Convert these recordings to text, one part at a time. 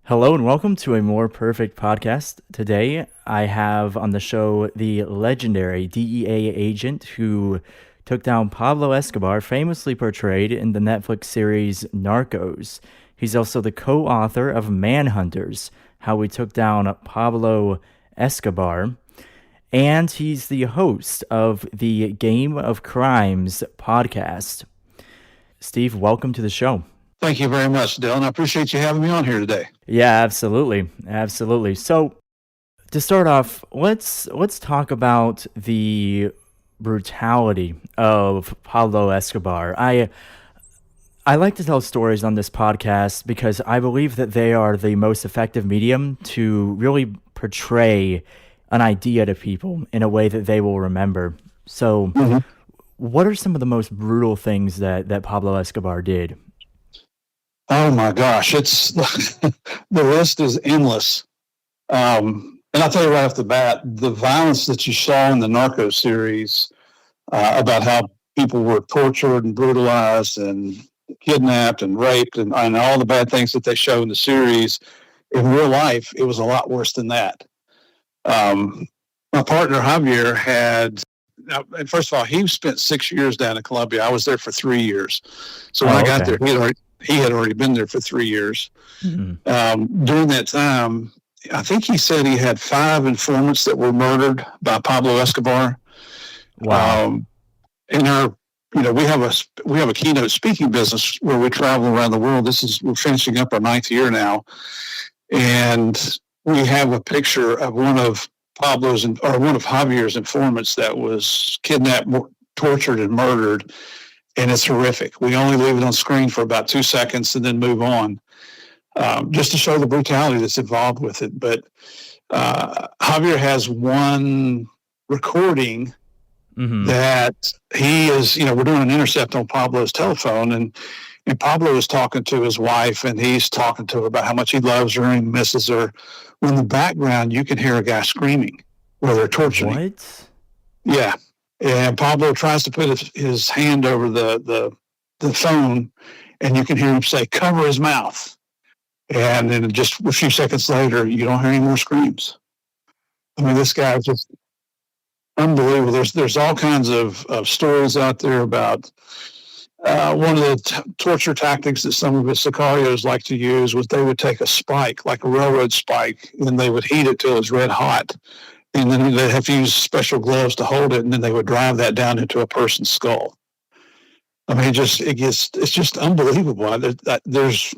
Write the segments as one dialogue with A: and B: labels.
A: Hello and welcome to a More Perfect podcast. Today, I have on the show the legendary DEA agent who took down Pablo Escobar, famously portrayed in the Netflix series Narcos. He's also the co author of Manhunters, How We Took Down Pablo Escobar. And he's the host of the Game of Crimes podcast. Steve, welcome to the show.
B: Thank you very much, Dylan. I appreciate you having me on here today.
A: Yeah, absolutely. Absolutely. So, to start off, let's talk about the brutality of Pablo Escobar. I like to tell stories on this podcast because I believe that they are the most effective medium to really portray an idea to people in a way that they will remember. So,
B: hmm
A: what are some of the most brutal things that Pablo Escobar did?
B: Oh my gosh, it's the list is endless. And I'll tell you right off the bat, the violence that you saw in the Narco series about how people were tortured and brutalized and kidnapped and raped and all the bad things that they show in the series, in real life, it was a lot worse than that. Um, my partner Javier and first of all, he spent 6 years down in Colombia. I was there for 3 years. So when I
A: Oh,
B: got
A: okay.
B: there, he had already been there for 3 years.
A: Mhm.
B: During that time, I think he said he had 5 informants that were murdered by Pablo Escobar.
A: Wow.
B: Um, in our, we have a keynote speaking business where we travel around the world. We're finishing up our 9th year now, and we have a picture of one of one of Javier's informants that was kidnapped, tortured, and murdered, and it's horrific. We only leave it on screen for about 2 seconds and then move on, just to show the brutality that's involved with it. But Javier has one recording
A: Mhm.
B: that we're doing an intercept on Pablo's telephone, and Pablo is talking to his wife, and he's talking to her about how much he loves her and misses her. When in the background, you can hear a guy screaming where they're torturing.
A: What?
B: Yeah. And Pablo tries to put his hand over the phone, and you can hear him say, "Cover his mouth." And then just a few seconds later, you don't hear any more screams. I mean, this guy is just unbelievable. There's all kinds of stories out there about one of the torture tactics that some of his sicarios like to use was they would take a spike, like a railroad spike, and they would heat it till it's red hot. And then they'd have to use special gloves to hold it, and then they would drive that down into a person's skull. I mean, it's just unbelievable. There's,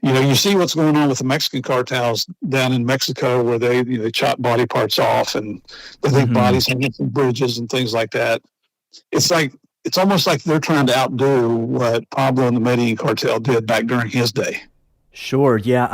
B: you see what's going on with the Mexican cartels down in Mexico, where they chop body parts off and they leave
A: Mhm.
B: bodies hanging from bridges and things like that. It's almost like they're trying to outdo what Pablo and the Medellin cartel did back during his day.
A: Sure. Yeah,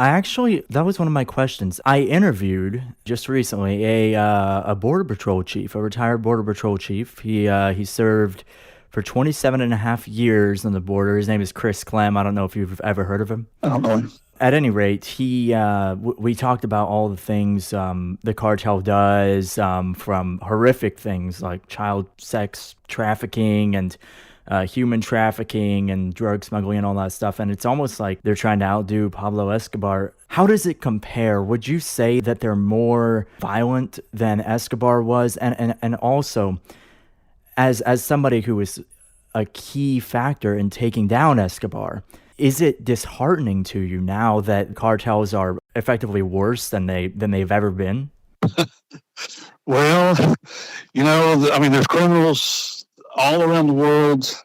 A: that was one of my questions. I interviewed just recently a border patrol chief, a retired border patrol chief. He served for 27 and a half years on the border. His name is Chris Clem. I don't know if you've ever heard of him.
B: I don't know.
A: At any rate, we talked about all the things the cartel does, from horrific things like child sex trafficking and human trafficking and drug smuggling and all that stuff. And it's almost like they're trying to outdo Pablo Escobar. How does it compare? Would you say that they're more violent than Escobar was? And also, as somebody who was a key factor in taking down Escobar, is it disheartening to you now that cartels are effectively worse than they've ever been?
B: Well, I mean, there's criminals all around the world.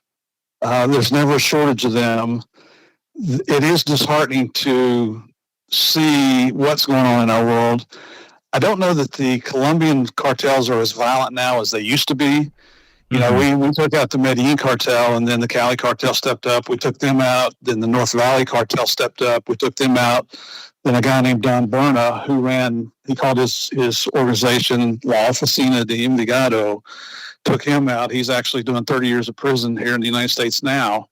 B: There's never a shortage of them. It is disheartening to see what's going on in our world. I don't know that the Colombian cartels are as violent now as they used to be.
A: Hmm.
B: We took out the Medellin cartel, and then the Cali cartel stepped up. We took them out. Then the North Valley cartel stepped up. We took them out. Then a guy named Don Berna, he called his organization La Oficina de Investigado, took him out. He's actually doing 30 years of prison here in the United States now.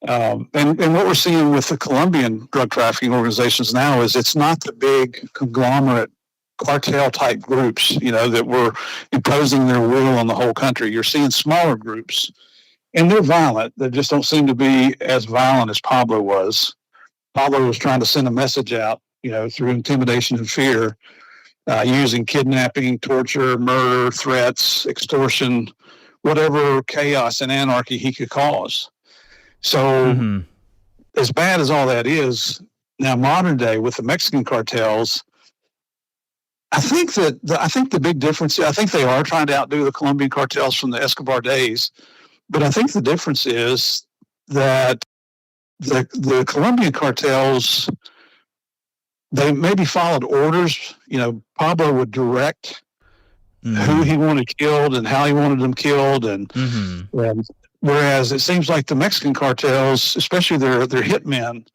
B: And what we're seeing with the Colombian drug trafficking organizations now is it's not the big conglomerate cartel type groups, that were imposing their will on the whole country. You're seeing smaller groups, and they're violent. They just don't seem to be as violent as Pablo was. Pablo was trying to send a message out, through intimidation and fear, using kidnapping, torture, murder, threats, extortion, whatever chaos and anarchy he could cause. So, as bad as all that is, now modern day with the Mexican cartels, I think the big difference, I think they are trying to outdo the Colombian cartels from the Escobar days, but I think the difference is that the Colombian cartels, they maybe followed orders. Pablo would direct who he wanted killed and how he wanted them killed, and whereas it seems like the Mexican cartels, especially their hitmen,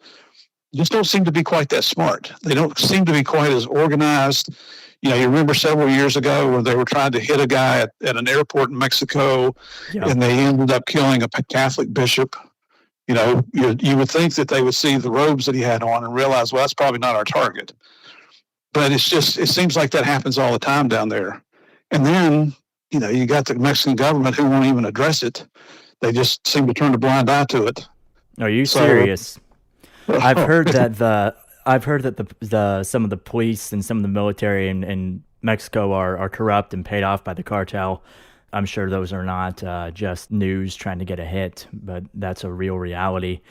B: just don't seem to be quite that smart. They don't seem to be quite as organized. You remember several years ago when they were trying to hit a guy at an airport in Mexico, and they ended up killing a Catholic bishop. You would think that they would see the robes that he had on and realize, well, that's probably not our target. But it seems like that happens all the time down there. And then, you got the Mexican government who won't even address it. They just seem to turn a blind eye to it.
A: Are you serious? I've heard that the some of the police and some of the military in Mexico are corrupt and paid off by the cartel. I'm sure those are not just news trying to get a hit, but that's a real reality.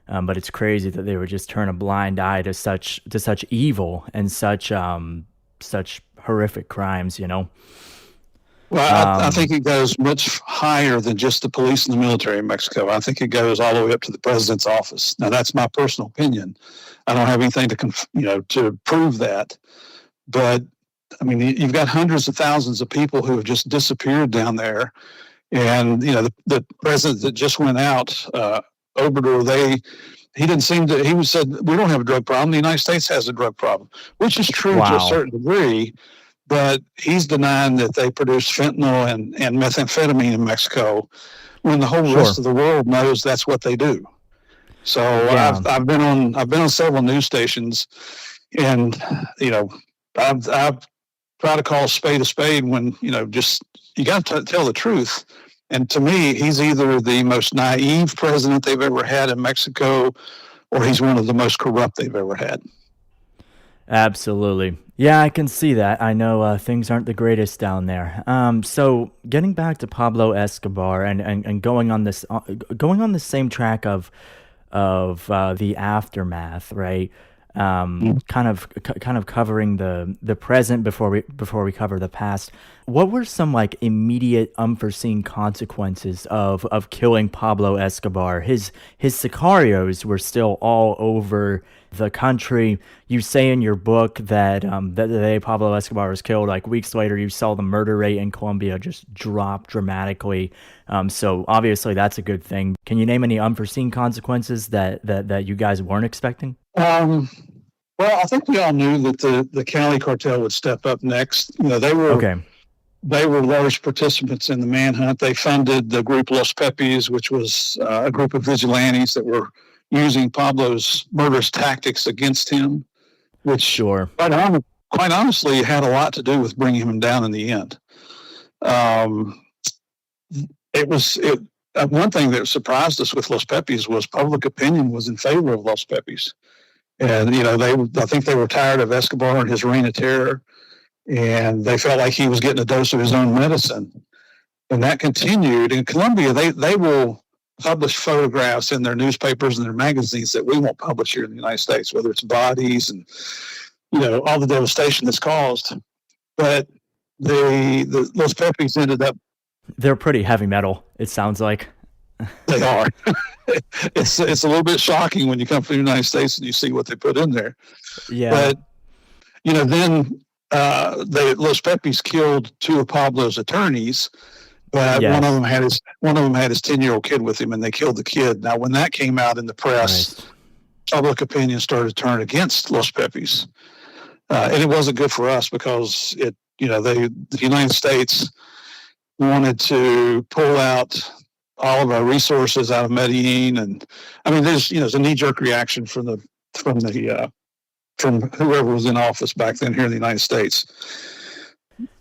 A: But it's crazy that they would just turn a blind eye to such evil and such horrific crimes.
B: Well, I think it goes much higher than just the police and the military in Mexico. I think it goes all the way up to the president's office. Now, that's my personal opinion. I don't have anything to prove that, but I mean, you've got hundreds of thousands of people who have just disappeared down there, and the president that just went out, Obrador, he didn't seem to. He said we don't have a drug problem. The United States has a drug problem, which is true to a certain degree. But he's denying that they produce fentanyl and methamphetamine in Mexico, when the whole rest of the world knows that's what they do. So I've been on several news stations, and I've tried to call a spade when just you got to tell the truth. And to me, he's either the most naive president they've ever had in Mexico, or he's one of the most corrupt they've ever had.
A: Absolutely. Yeah, I can see that. I know things aren't the greatest down there. So getting back to Pablo Escobar and going on the same track of the aftermath, right? Kind of covering the present before we cover the past. What were some immediate unforeseen consequences of killing Pablo Escobar? His sicarios were still all over the country. You say in your book that the day Pablo Escobar was killed, weeks later, you saw the murder rate in Colombia just drop dramatically. So obviously that's a good thing. Can you name any unforeseen consequences that you guys weren't expecting?
B: Well, I think we all knew that the Cali cartel would step up next. They were large participants in the manhunt. They funded the group Los Pepis, which was a group of vigilantes that were using Pablo's murderous tactics against him, which quite honestly had a lot to do with bringing him down in the end. One thing that surprised us with Los Pepis was public opinion was in favor of Los Pepis. And, I think they were tired of Escobar and his reign of terror, and they felt like he was getting a dose of his own medicine. And that continued. In Colombia, they will publish photographs in their newspapers and their magazines that we won't publish here in the United States, whether it's bodies and, all the devastation that's caused. But the Los Pepis ended up...
A: They're pretty heavy metal, it sounds like.
B: They are. It's a little bit shocking when you come from the United States and you see what they put in there.
A: Yeah.
B: But then Los Pepis killed two of Pablo's attorneys, but one of them had his 10-year-old kid with him, and they killed the kid. Now, when that came out in the press, public opinion started to turn against Los Pepis, and it wasn't good for us because the United States wanted to pull out all of our resources out of Medellin, and I mean, there's a knee-jerk reaction from whoever was in office back then here in the United States.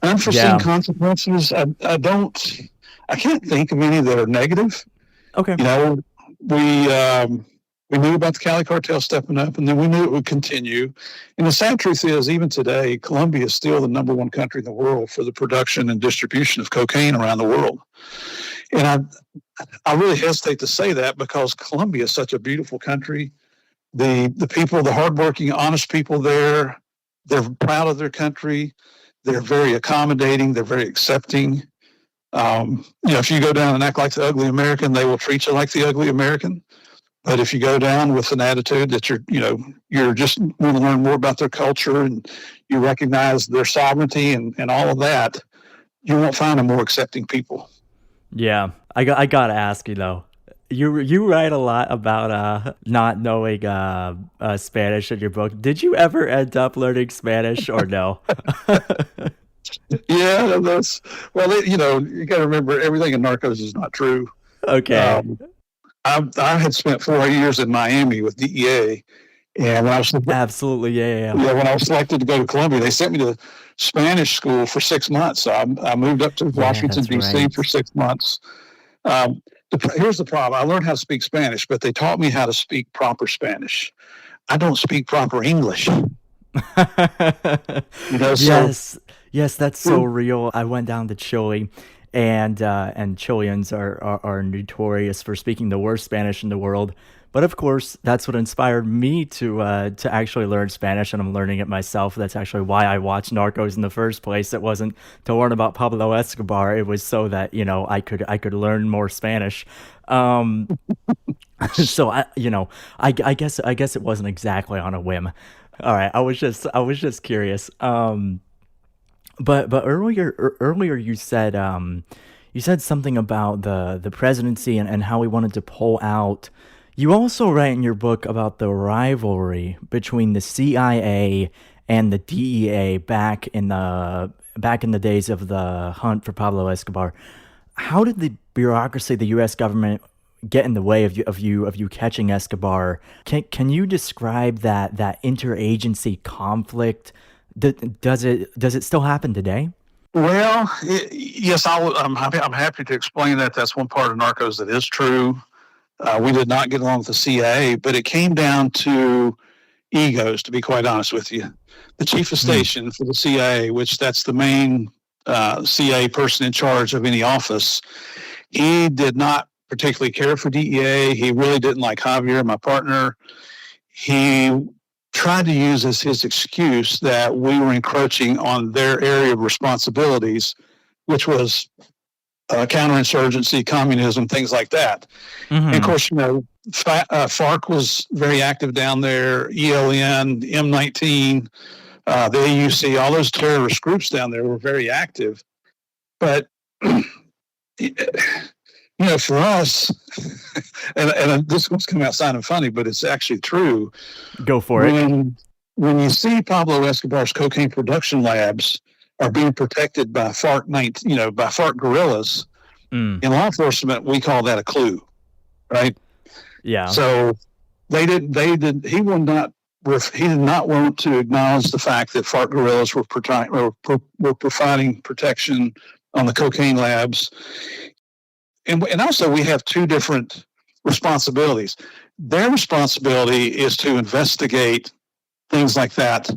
B: Unforeseen consequences. I can't think of any that are negative.
A: Okay.
B: We We knew about the Cali cartel stepping up, and then we knew it would continue. And the sad truth is, even today, Colombia is still the number one country in the world for the production and distribution of cocaine around the world. And I really hesitate to say that because Colombia is such a beautiful country. The people, the hardworking, honest people there, they're proud of their country. They're very accommodating. They're very accepting. If you go down and act like the ugly American, they will treat you like the ugly American. But if you go down with an attitude that you're just want to learn more about their culture and you recognize their sovereignty and all of that, you won't find a more accepting people.
A: Yeah, I gotta ask you though. You write a lot about not knowing Spanish in your book. Did you ever end up learning Spanish or no?
B: Yeah, you got to remember everything in Narcos is not true.
A: Okay.
B: I had spent 4 years in Miami with DEA, and when I was
A: absolutely yeah.
B: When I was selected to go to Colombia, they sent me to Spanish school for 6 months. So I moved up to Washington D.C. for 6 months. Here's the problem: I learned how to speak Spanish, but they taught me how to speak proper Spanish. I don't speak proper English.
A: Yes, that's so real. I went down to Chile, and Chileans are notorious for speaking the worst Spanish in the world. But of course, that's what inspired me to actually learn Spanish, and I'm learning it myself. That's actually why I watched Narcos in the first place. It wasn't to learn about Pablo Escobar. It was so that I could learn more Spanish. So I guess it wasn't exactly on a whim. All right, I was just curious. But earlier you said something about the presidency and how we wanted to pull out. You also write in your book about the rivalry between the CIA and the DEA back in the days of the hunt for Pablo Escobar. How did the bureaucracy, the U.S. government, get in the way of you catching Escobar? Can you describe that interagency conflict? Does it still happen today?
B: Well, yes, I'm happy to explain that. That's one part of Narcos that is true. We did not get along with the CIA, but it came down to egos, to be quite honest with you. The chief of station for the CIA, which that's the main CIA person in charge of any office, he did not particularly care for DEA. He really didn't like Javier, my partner. He tried to use as his excuse that we were encroaching on their area of responsibilities, which was counterinsurgency, communism, things like that. Mm-hmm. And of course, FARC was very active down there, ELN, M19, the AUC, all those terrorist groups down there were very active. But, for us, and this one's coming out sounding funny, but it's actually true.
A: Go for it.
B: When you see Pablo Escobar's cocaine production labs are being protected by FARC, by FARC guerrillas, in law enforcement, we call that a clue, right?
A: Yeah.
B: So he did not want to acknowledge the fact that FARC guerrillas were providing protection on the cocaine labs. And also we have two different responsibilities. Their responsibility is to investigate things like that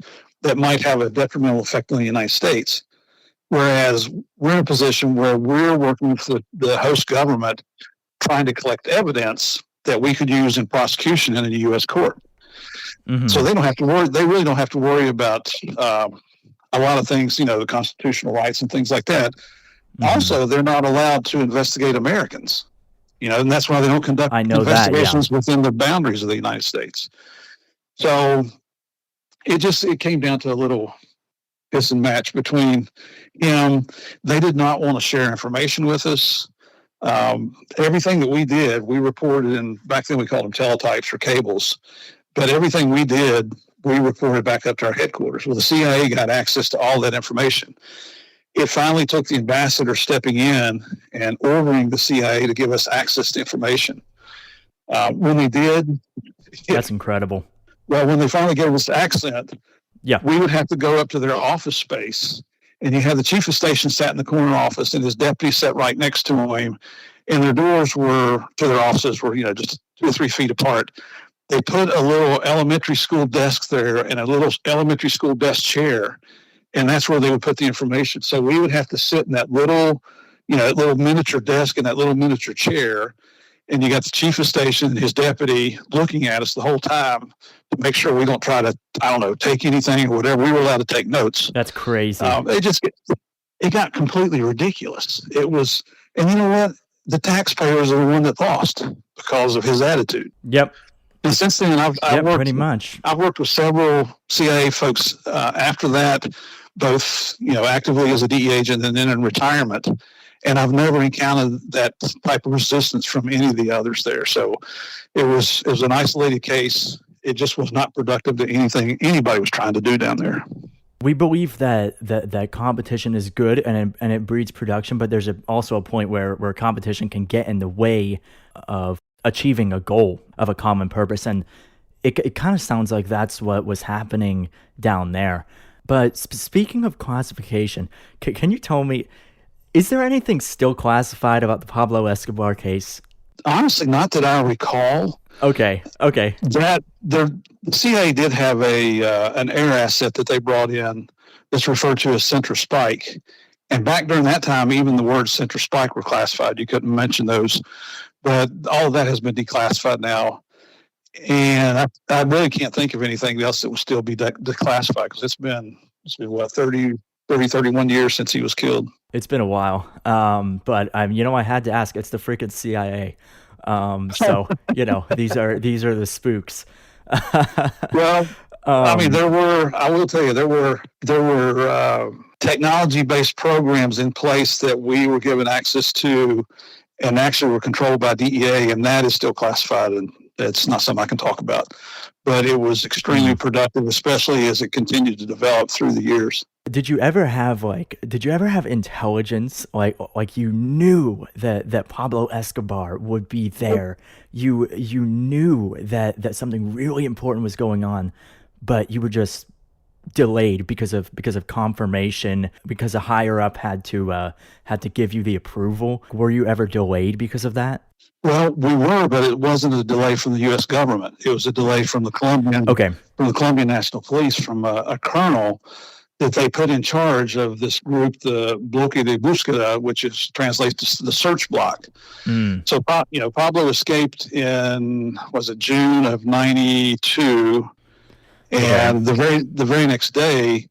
B: might have a detrimental effect on the United States. Whereas we're in a position where we're working with the host government trying to collect evidence that we could use in prosecution in a U.S. court. Mm-hmm. So they don't have to worry. They really don't have to worry about a lot of things, the constitutional rights and things like that. Mm-hmm. Also, they're not allowed to investigate Americans, and that's why they don't conduct investigations within the boundaries of the United States. So it came down to a little piss and match between him. They did not want to share information with us. Everything that we did, we reported in, back then we called them teletypes or cables, but everything we did, we reported back up to our headquarters. Well, the CIA got access to all that information. It finally took the ambassador stepping in and ordering the CIA to give us access to information. When they did...
A: That's incredible.
B: Well, when they finally gave us access, we would have to go up to their office space, and you had the chief of station sat in the corner office, and his deputy sat right next to him, and their doors to their offices were, just 2 or 3 feet apart. they put a little elementary school desk there and a little elementary school desk chair, and that's where they would put the information. So we would have to sit in that little, that little miniature desk and that little miniature chair, and you got the chief of station and his deputy looking at us the whole time to make sure we don't try to, I don't know, take anything or whatever. We were allowed to take notes.
A: That's crazy.
B: It got completely ridiculous. It was, and you know what? The taxpayers are the one that lost because of his attitude.
A: Yep.
B: And since then, I've worked
A: pretty much.
B: I've worked with several CIA folks after that, both actively as a DE agent and then in retirement, and I've never encountered that type of resistance from any of the others there. So it was an isolated case. It just was not productive to anything anybody was trying to do down there.
A: We believe that competition is good and it breeds production, but there's also a point where competition can get in the way of achieving a goal of a common purpose. And it kind of sounds like that's what was happening down there. But speaking of classification, can you tell me, is there anything still classified about the Pablo Escobar case?
B: Honestly, not that I recall.
A: Okay.
B: That the CIA did have an air asset that they brought in that's referred to as Centra Spike. And back during that time, even the words Centra Spike were classified. You couldn't mention those. But all of that has been declassified now. And I really can't think of anything else that would still be declassified because it's been what, 31 years since he was killed.
A: It's been a while. But I had to ask. It's the freaking CIA. So these are the spooks.
B: Well, I will tell you, there were technology-based programs in place that we were given access to and actually were controlled by DEA, and that is still classified, and it's not something I can talk about. But it was extremely productive, especially as it continued to develop through the years.
A: Did you ever have intelligence like you knew that Pablo Escobar would be there? You knew that something really important was going on, but you were just delayed because of confirmation, because a higher up had to give you the approval. Were you ever delayed because of that?
B: Well, we were, but it wasn't a delay from the U.S. government. It was a delay from the Colombian National Police, from a colonel that they put in charge of this group, the Bloque de Búsqueda, which translates to the search block. So, Pablo escaped in, June of '92, and the very next day,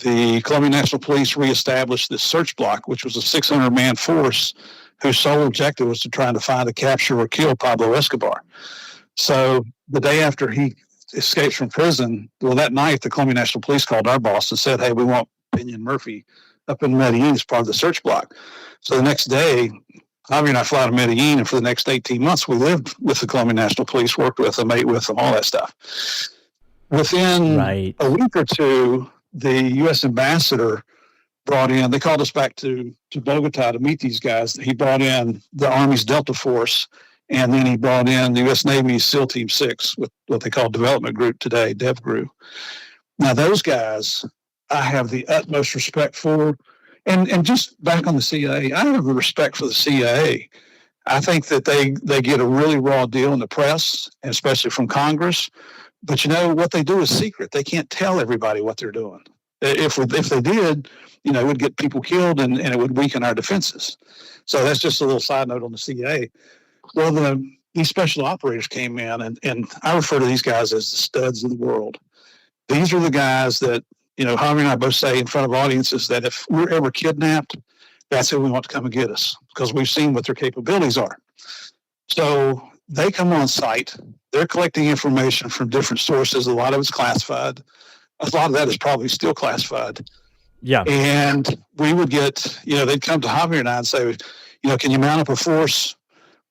B: the Colombian National Police reestablished this search block, which was a 600-man force whose sole objective was to try to find, to capture, or kill Pablo Escobar. So the day after he escapes from prison, that night, the Colombian National Police called our boss and said, "Hey, we want Pinion Murphy up in Medellin as part of the search block." So the next day, Javier and I flew to Medellin, and for the next 18 months, we lived with the Colombian National Police, worked with them, ate with them, all that stuff. Within a week or two, the U.S. ambassador brought in, they called us back to Bogota to meet these guys. He brought in the Army's Delta Force, and then he brought in the U.S. Navy's SEAL Team 6, with what they call Development Group today, DevGru. Now, those guys, I have the utmost respect for. And just back on the CIA, I have a respect for the CIA. I think that they get a really raw deal in the press, and especially from Congress. But what they do is secret. They can't tell everybody what they're doing. If they did, it would get people killed and it would weaken our defenses. So that's just a little side note on the CIA. Well, these special operators came in, and I refer to these guys as the studs of the world. These are the guys that, Javier and I both say in front of audiences that if we're ever kidnapped, that's who we want to come and get us, because we've seen what their capabilities are. So they come on site. They're collecting information from different sources. A lot of it's classified. A lot of that is probably still classified.
A: Yeah.
B: And we would get, they'd come to Javier and I and say, can you mount up a force?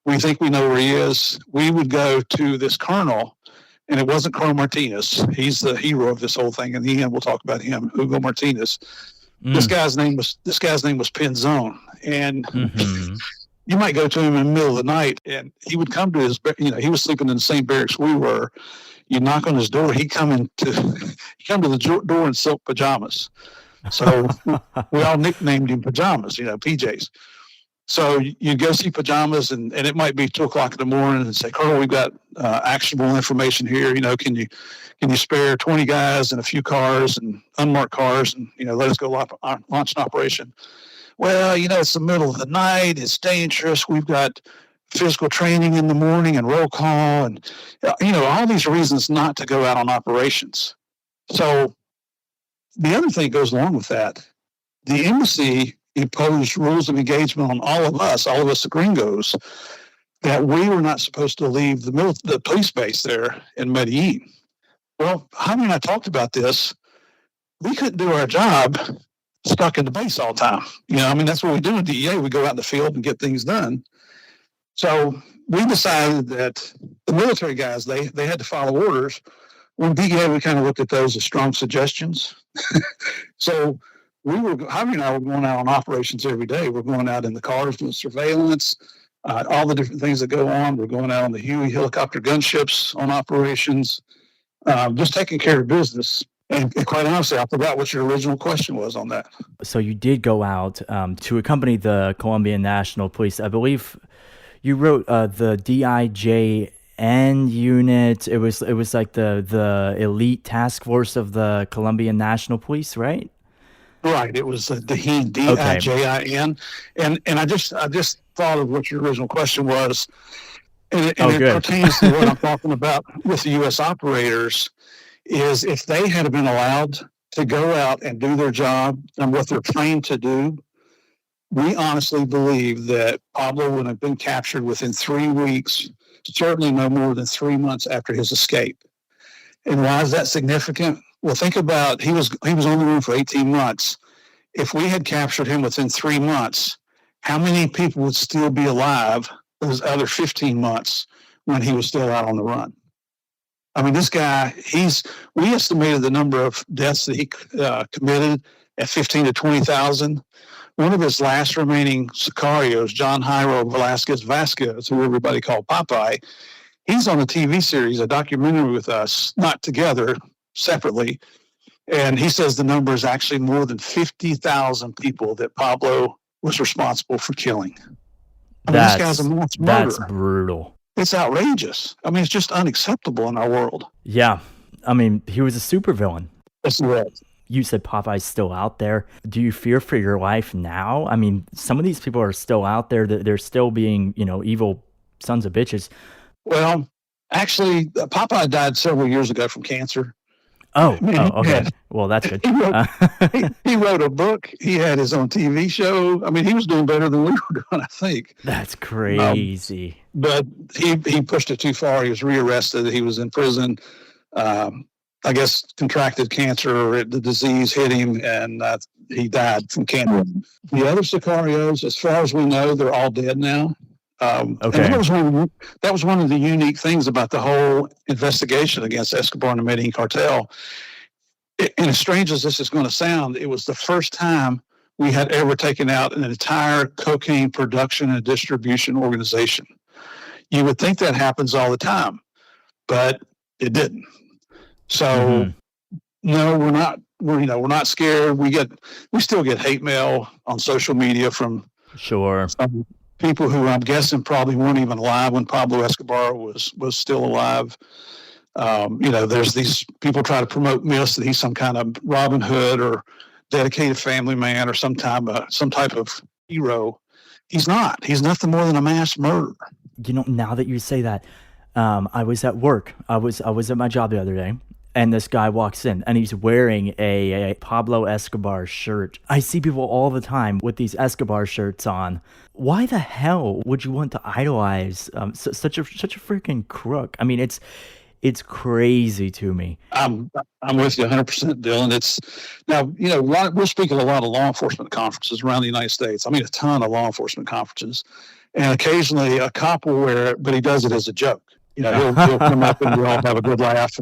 B: We think we know where he is. We would go to this colonel, and it wasn't Colonel Martinez. He's the hero of this whole thing. In the end, we'll talk about him, Hugo Martinez. This guy's name was Penzón, and you might go to him in the middle of the night, and he would come to his, he was sleeping in the same barracks we were. You knock on his door, he'd come to the door in silk pajamas. So we all nicknamed him Pajamas, PJs. So you go see Pajamas, and it might be 2 o'clock in the morning, and say, Colonel, we've got actionable information here. Can you spare 20 guys and a few cars and unmarked cars, and let us go launch an operation? Well, it's the middle of the night. It's dangerous. We've got physical training in the morning and roll call, and all these reasons not to go out on operations. So the other thing goes along with that. The embassy imposed rules of engagement on all of us the gringos, that we were not supposed to leave the police base there in Medellin. Well, Jaime and I talked about this. We couldn't do our job stuck in the base all the time. That's what we do in DEA. We go out in the field and get things done. So we decided that the military guys, they had to follow orders. When DEA, we kind of looked at those as strong suggestions. So Jaime and I were going out on operations every day. We're going out in the cars doing surveillance, all the different things that go on. We're going out on the Huey helicopter gunships on operations, just taking care of business. And quite honestly, I forgot what your original question was on that.
A: So you did go out to accompany the Colombian National Police. I believe you wrote the DIJN unit. It was like the elite task force of the Colombian National Police, right?
B: Right. It was the DIJIN. And I just thought of what your original question was. And it pertains to what I'm talking about with the U.S. operators, is if they had been allowed to go out and do their job and what they're trained to do, we honestly believe that Pablo would have been captured within 3 weeks, certainly no more than 3 months after his escape. And why is that significant? Well, think about, he was on the run for 18 months. If we had captured him within 3 months, how many people would still be alive those other 15 months when he was still out on the run? This guy, we estimated the number of deaths that he committed at 15 to 20,000. One of his last remaining sicarios, John Jairo Vasquez, who everybody called Popeye, he's on a TV series, a documentary with us, not together, separately. And he says the number is actually more than 50,000 people that Pablo was responsible for killing. This guy's a mass murderer.
A: That's brutal.
B: It's outrageous. It's just unacceptable in our world.
A: Yeah. He was a supervillain.
B: That's right.
A: You said Popeye's still out there. Do you fear for your life now? Some of these people are still out there. They're still being, evil sons of bitches.
B: Well, actually, Popeye died several years ago from cancer.
A: Okay. Well, that's good.
B: He wrote a book. He had his own TV show. He was doing better than we were doing, I think.
A: That's crazy.
B: But he pushed it too far. He was rearrested. He was in prison. I guess contracted cancer, or the disease hit him, and he died from cancer. The other sicarios, as far as we know, they're all dead now.
A: Okay.
B: And that was one of the unique things about the whole investigation against Escobar and the Medellin cartel. And as strange as this is going to sound, it was the first time we had ever taken out an entire cocaine production and distribution organization. You would think that happens all the time, but it didn't. So, no, we're not. We're not scared. We still get hate mail on social media from some people who I'm guessing probably weren't even alive when Pablo Escobar was still alive. There's these people try to promote myths that he's some kind of Robin Hood or dedicated family man or some type of hero. He's not. He's nothing more than a mass murderer.
A: Now that you say that, I was at work. I was at my job the other day, and this guy walks in, and he's wearing a Pablo Escobar shirt. I see people all the time with these Escobar shirts on. Why the hell would you want to idolize such a freaking crook? It's crazy to me.
B: I'm with you 100%, Dylan. We're speaking at a lot of law enforcement conferences around the United States. A ton of law enforcement conferences, and occasionally a cop will wear it, but he does it as a joke. He'll come up and we all have a good laugh.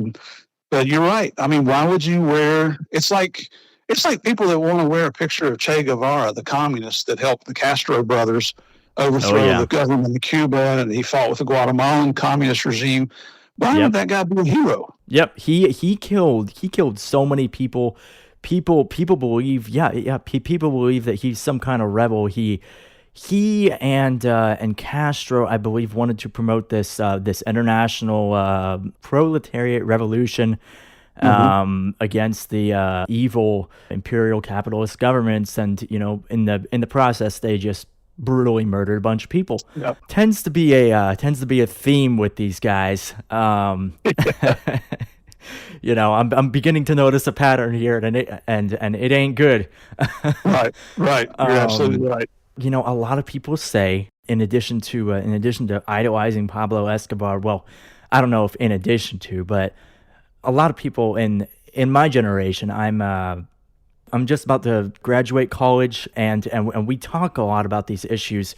B: But you're right. Why would you wear? It's like people that want to wear a picture of Che Guevara, the communist that helped the Castro brothers overthrow the government in Cuba, and he fought with the Guatemalan communist regime. Why would that guy be a hero?
A: Yep, he killed so many people. People believe, people believe that he's some kind of rebel. He He and Castro, I believe, wanted to promote this international proletariat revolution
B: Hmm.
A: against the evil imperial capitalist governments, and in the process, they just brutally murdered a bunch of people.
B: Yep.
A: Tends to be a theme with these guys. I'm beginning to notice a pattern here, and it ain't good.
B: Right. Right. You're
A: um,
B: absolutely right.
A: a lot of people say, in addition to idolizing Pablo Escobar, well, I don't know if in addition to, but a lot of people in my generation, I'm just about to graduate college, and we talk a lot about these issues.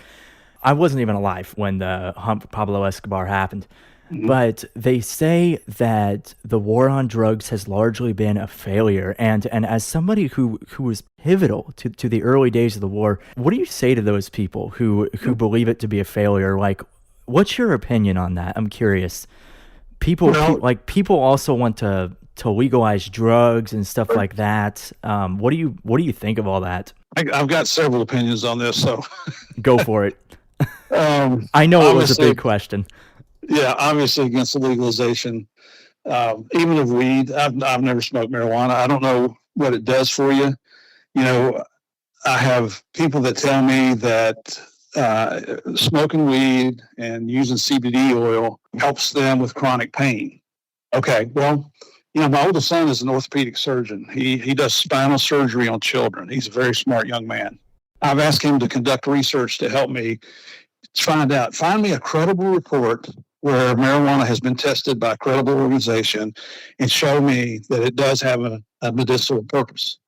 A: I wasn't even alive when the hump Pablo Escobar happened,
B: Hmm.
A: but they say that the war on drugs has largely been a failure. And as somebody who was pivotal to the early days of the war, what do you say to those people who believe it to be a failure? Like, what's your opinion on that? I'm curious.
B: Well,
A: People also want to legalize drugs and stuff like that. What do you think of all that?
B: I've got several opinions on this. So,
A: Go for it. I know it was a
B: obviously,
A: big question.
B: yeah, obviously against the legalization, even of weed. I've never smoked marijuana. I don't know what it does for you. You know, I have people that tell me that smoking weed and using CBD oil helps them with chronic pain. Okay, well, my oldest son is an orthopedic surgeon. He does spinal surgery on children. He's a very smart young man. I've asked him to conduct research to help me find me a credible report where marijuana has been tested by a credible organization and show me that it does have a medicinal purpose.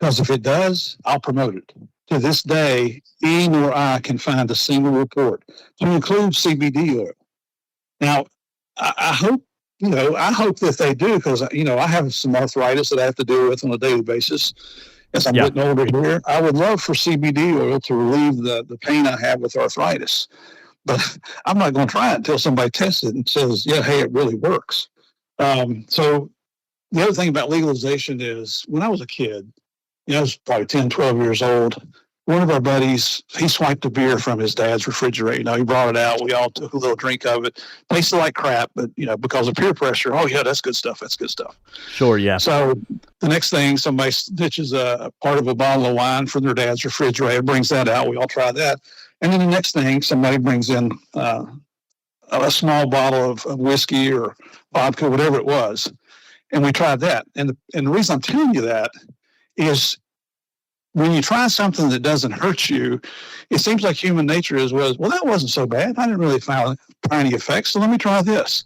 B: Because if it does, I'll promote it. To this day, he nor I can find a single report to include CBD oil. Now, I hope I hope that they do, because I have some arthritis that I have to deal with on a daily basis as I'm
A: Yeah,
B: getting older here. I would love for CBD oil to relieve the pain I have with arthritis, but I'm not going to try it until somebody tests it and says, yeah, hey, it really works. So the other thing about legalization is, when I was a kid, I was probably 10, 12 years old. One of our buddies, he swiped a beer from his dad's refrigerator. He brought it out. We all took a little drink of it. Tasted like crap, but because of peer pressure, oh yeah, that's good stuff. That's good stuff.
A: sure, yeah.
B: So the next thing, somebody stitches a part of a bottle of wine from their dad's refrigerator, brings that out. We all try that. And then the next thing, somebody brings in a small bottle of whiskey or vodka, whatever it was, and we tried that. And the reason I'm telling you that is, when you try something that doesn't hurt you, it seems like human nature well, that wasn't so bad. I didn't really find any effects, so let me try this.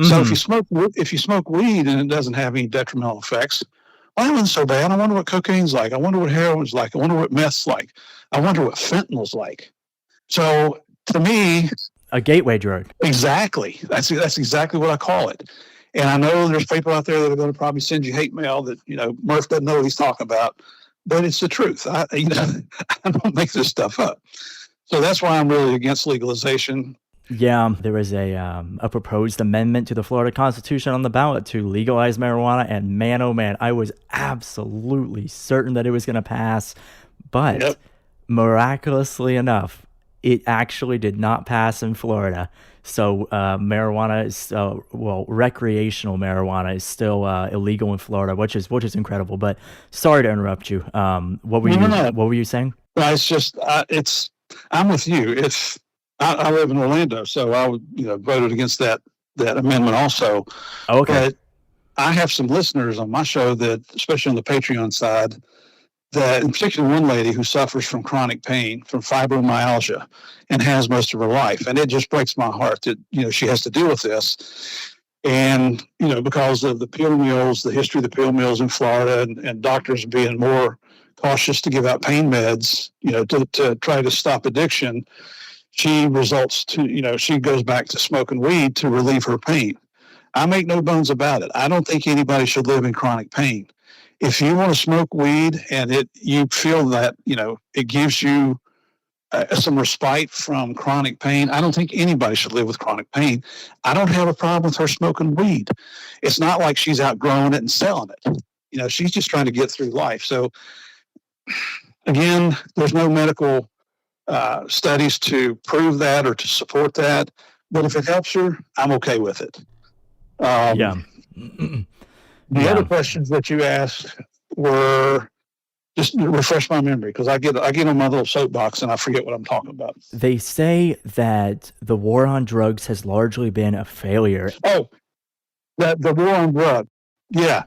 B: So
A: Hmm.
B: if you smoke weed and it doesn't have any detrimental effects, well, that wasn't so bad. I wonder what cocaine's like. I wonder what heroin's like. I wonder what meth's like. I wonder what fentanyl's like. So to me,
A: A gateway drug.
B: exactly, that's exactly what I call it. And I know there's people out there that are going to probably send you hate mail that Murph doesn't know what he's talking about, but it's the truth. I don't make this stuff up. So that's why I'm really against legalization.
A: Yeah, there was a proposed amendment to the Florida Constitution on the ballot to legalize marijuana, and man, oh man, I was absolutely certain that it was going to pass, but
B: Yep.
A: miraculously enough, it actually did not pass in Florida. So marijuana is recreational marijuana is still illegal in Florida, which is incredible. But sorry to interrupt you. What were
B: No, no,
A: you
B: no.
A: what were you saying?
B: No, it's just I'm with you. It's I live in Orlando, so I would voted against that amendment also.
A: Oh, okay.
B: But I have some listeners on my show that, especially on the Patreon side, that in particular one lady who suffers from chronic pain, from fibromyalgia, and has most of her life. And it just breaks my heart that she has to deal with this. And because of the pill mills, the history of the pill mills in Florida, and doctors being more cautious to give out pain meds, to try to stop addiction, she goes back to smoking weed to relieve her pain. I make no bones about it. I don't think anybody should live in chronic pain. If you want to smoke weed and you feel that it gives you some respite from chronic pain, I don't think anybody should live with chronic pain. I don't have a problem with her smoking weed. It's not like she's outgrowing it and selling it. She's just trying to get through life. So again, there's no medical studies to prove that or to support that. But if it helps her, I'm okay with it.
A: Yeah.
B: The other questions that you asked were, just refresh my memory, because I get on my little soapbox and I forget what I'm talking about.
A: They say that the war on drugs has largely been a failure.
B: Oh, the war on drugs. Yeah.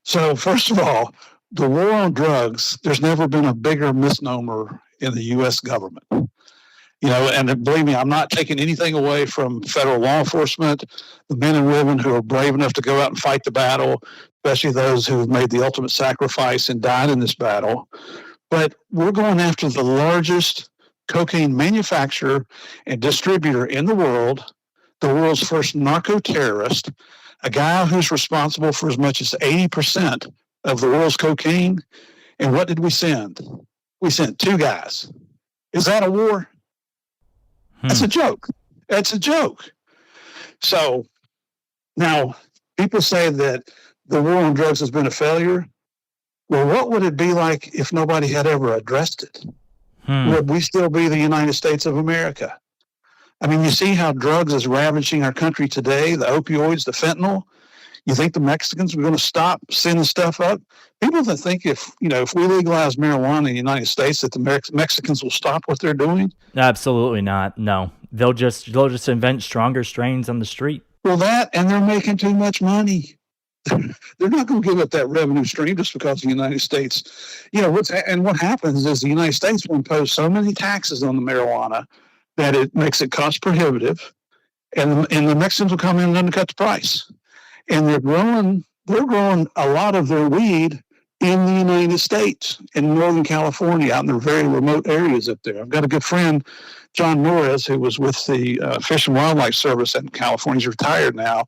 B: So first of all, the war on drugs, there's never been a bigger misnomer in the U.S. government. And believe me, I'm not taking anything away from federal law enforcement, the men and women who are brave enough to go out and fight the battle, especially those who have made the ultimate sacrifice and died in this battle. But we're going after the largest cocaine manufacturer and distributor in the world's first narco-terrorist, a guy who's responsible for as much as 80% of the world's cocaine. And what did we send? We sent 2 guys. Is that a war? That's a joke. That's a joke. So now people say that the war on drugs has been a failure. Well, what would it be like if nobody had ever addressed it? Would we still be the United States of America? I mean, you see how drugs is ravaging our country today, the opioids, the fentanyl. You think the Mexicans are going to stop sending stuff up? People that think if we legalize marijuana in the United States, that the Mexicans will stop what they're doing?
A: Absolutely not. No, they'll just invent stronger strains on the street.
B: Well, and they're making too much money. They're not going to give up that revenue stream just because the United States, what happens is the United States will impose so many taxes on the marijuana that it makes it cost prohibitive, and the Mexicans will come in and undercut the price. And they're growing a lot of their weed in the United States, in Northern California, out in the very remote areas up there. I've got a good friend, John Norris, who was with the Fish and Wildlife Service in California. He's retired now,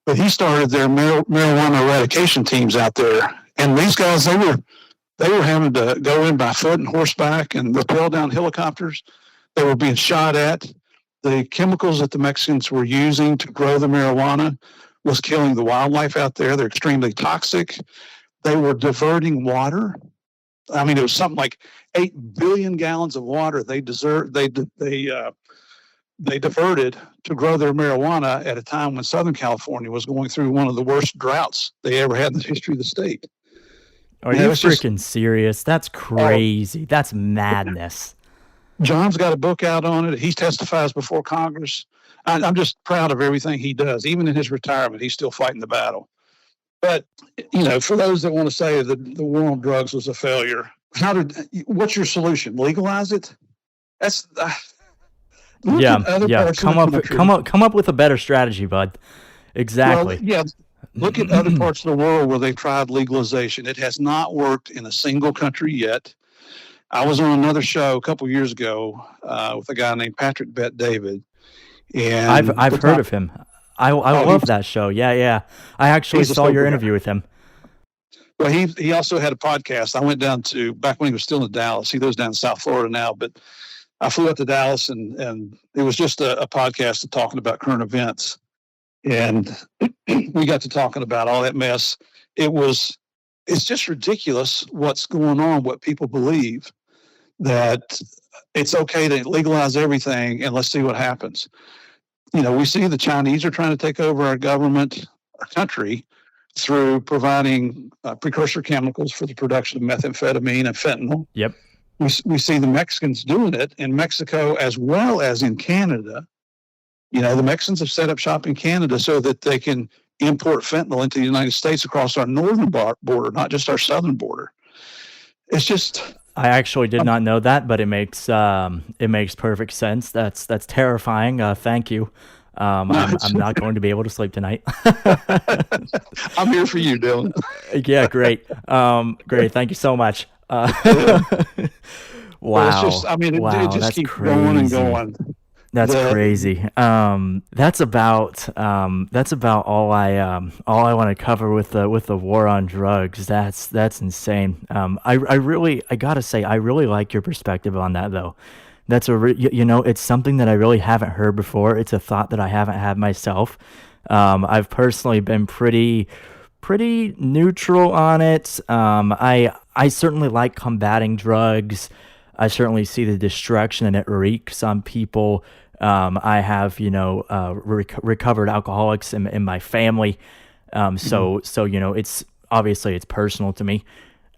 B: but he started their marijuana eradication teams out there. And these guys, they were having to go in by foot and horseback and rappel down helicopters. They were being shot at. The chemicals that the Mexicans were using to grow the marijuana was killing the wildlife out there. They're extremely toxic. They were diverting water. I mean, it was something like 8 billion gallons of water they diverted to grow their marijuana at a time when Southern California was going through one of the worst droughts they ever had in the history of the state.
A: Are you freaking serious? That's crazy. That's madness.
B: John's got a book out on it. He testifies before Congress. I'm just proud of everything he does. Even in his retirement, he's still fighting the battle. But, for those that want to say that the war on drugs was a failure, what's your solution? Legalize it? That's
A: Come up with a better strategy, bud. Exactly.
B: Well, look at other parts of the world where they've tried legalization. It has not worked in a single country yet. I was on another show a couple of years ago with a guy named Patrick Bet-David. And
A: I've heard of him. I love that show. Yeah. I actually saw your interview with him.
B: Well, he also had a podcast. I went down to, back when he was still in Dallas. He lives down in South Florida now, but I flew up to Dallas and it was just a podcast talking about current events. And we got to talking about all that mess. It's just ridiculous what's going on, what people believe, that it's okay to legalize everything and let's see what happens. We see the Chinese are trying to take over our government, our country, through providing precursor chemicals for the production of methamphetamine and fentanyl.
A: Yep.
B: We see the Mexicans doing it in Mexico as well as in Canada. The Mexicans have set up shop in Canada so that they can import fentanyl into the United States across our northern border, not just our southern border. It's just...
A: I actually did not know that, but it makes perfect sense. That's terrifying. Thank you. I'm not going to be able to sleep tonight.
B: I'm here for you, Dylan.
A: Yeah, great. Great. Thank you so much. Wow.
B: Well, it just keeps going and going.
A: That's crazy. That's about all I want to cover with the war on drugs. That's insane. I gotta say, I really like your perspective on that though. That's it's something that I really haven't heard before. It's a thought that I haven't had myself. I've personally been pretty neutral on it. I certainly like combating drugs. I certainly see the destruction that it wreaks on people. I have, recovered alcoholics in my family.
B: Mhm.
A: So, it's obviously it's personal to me.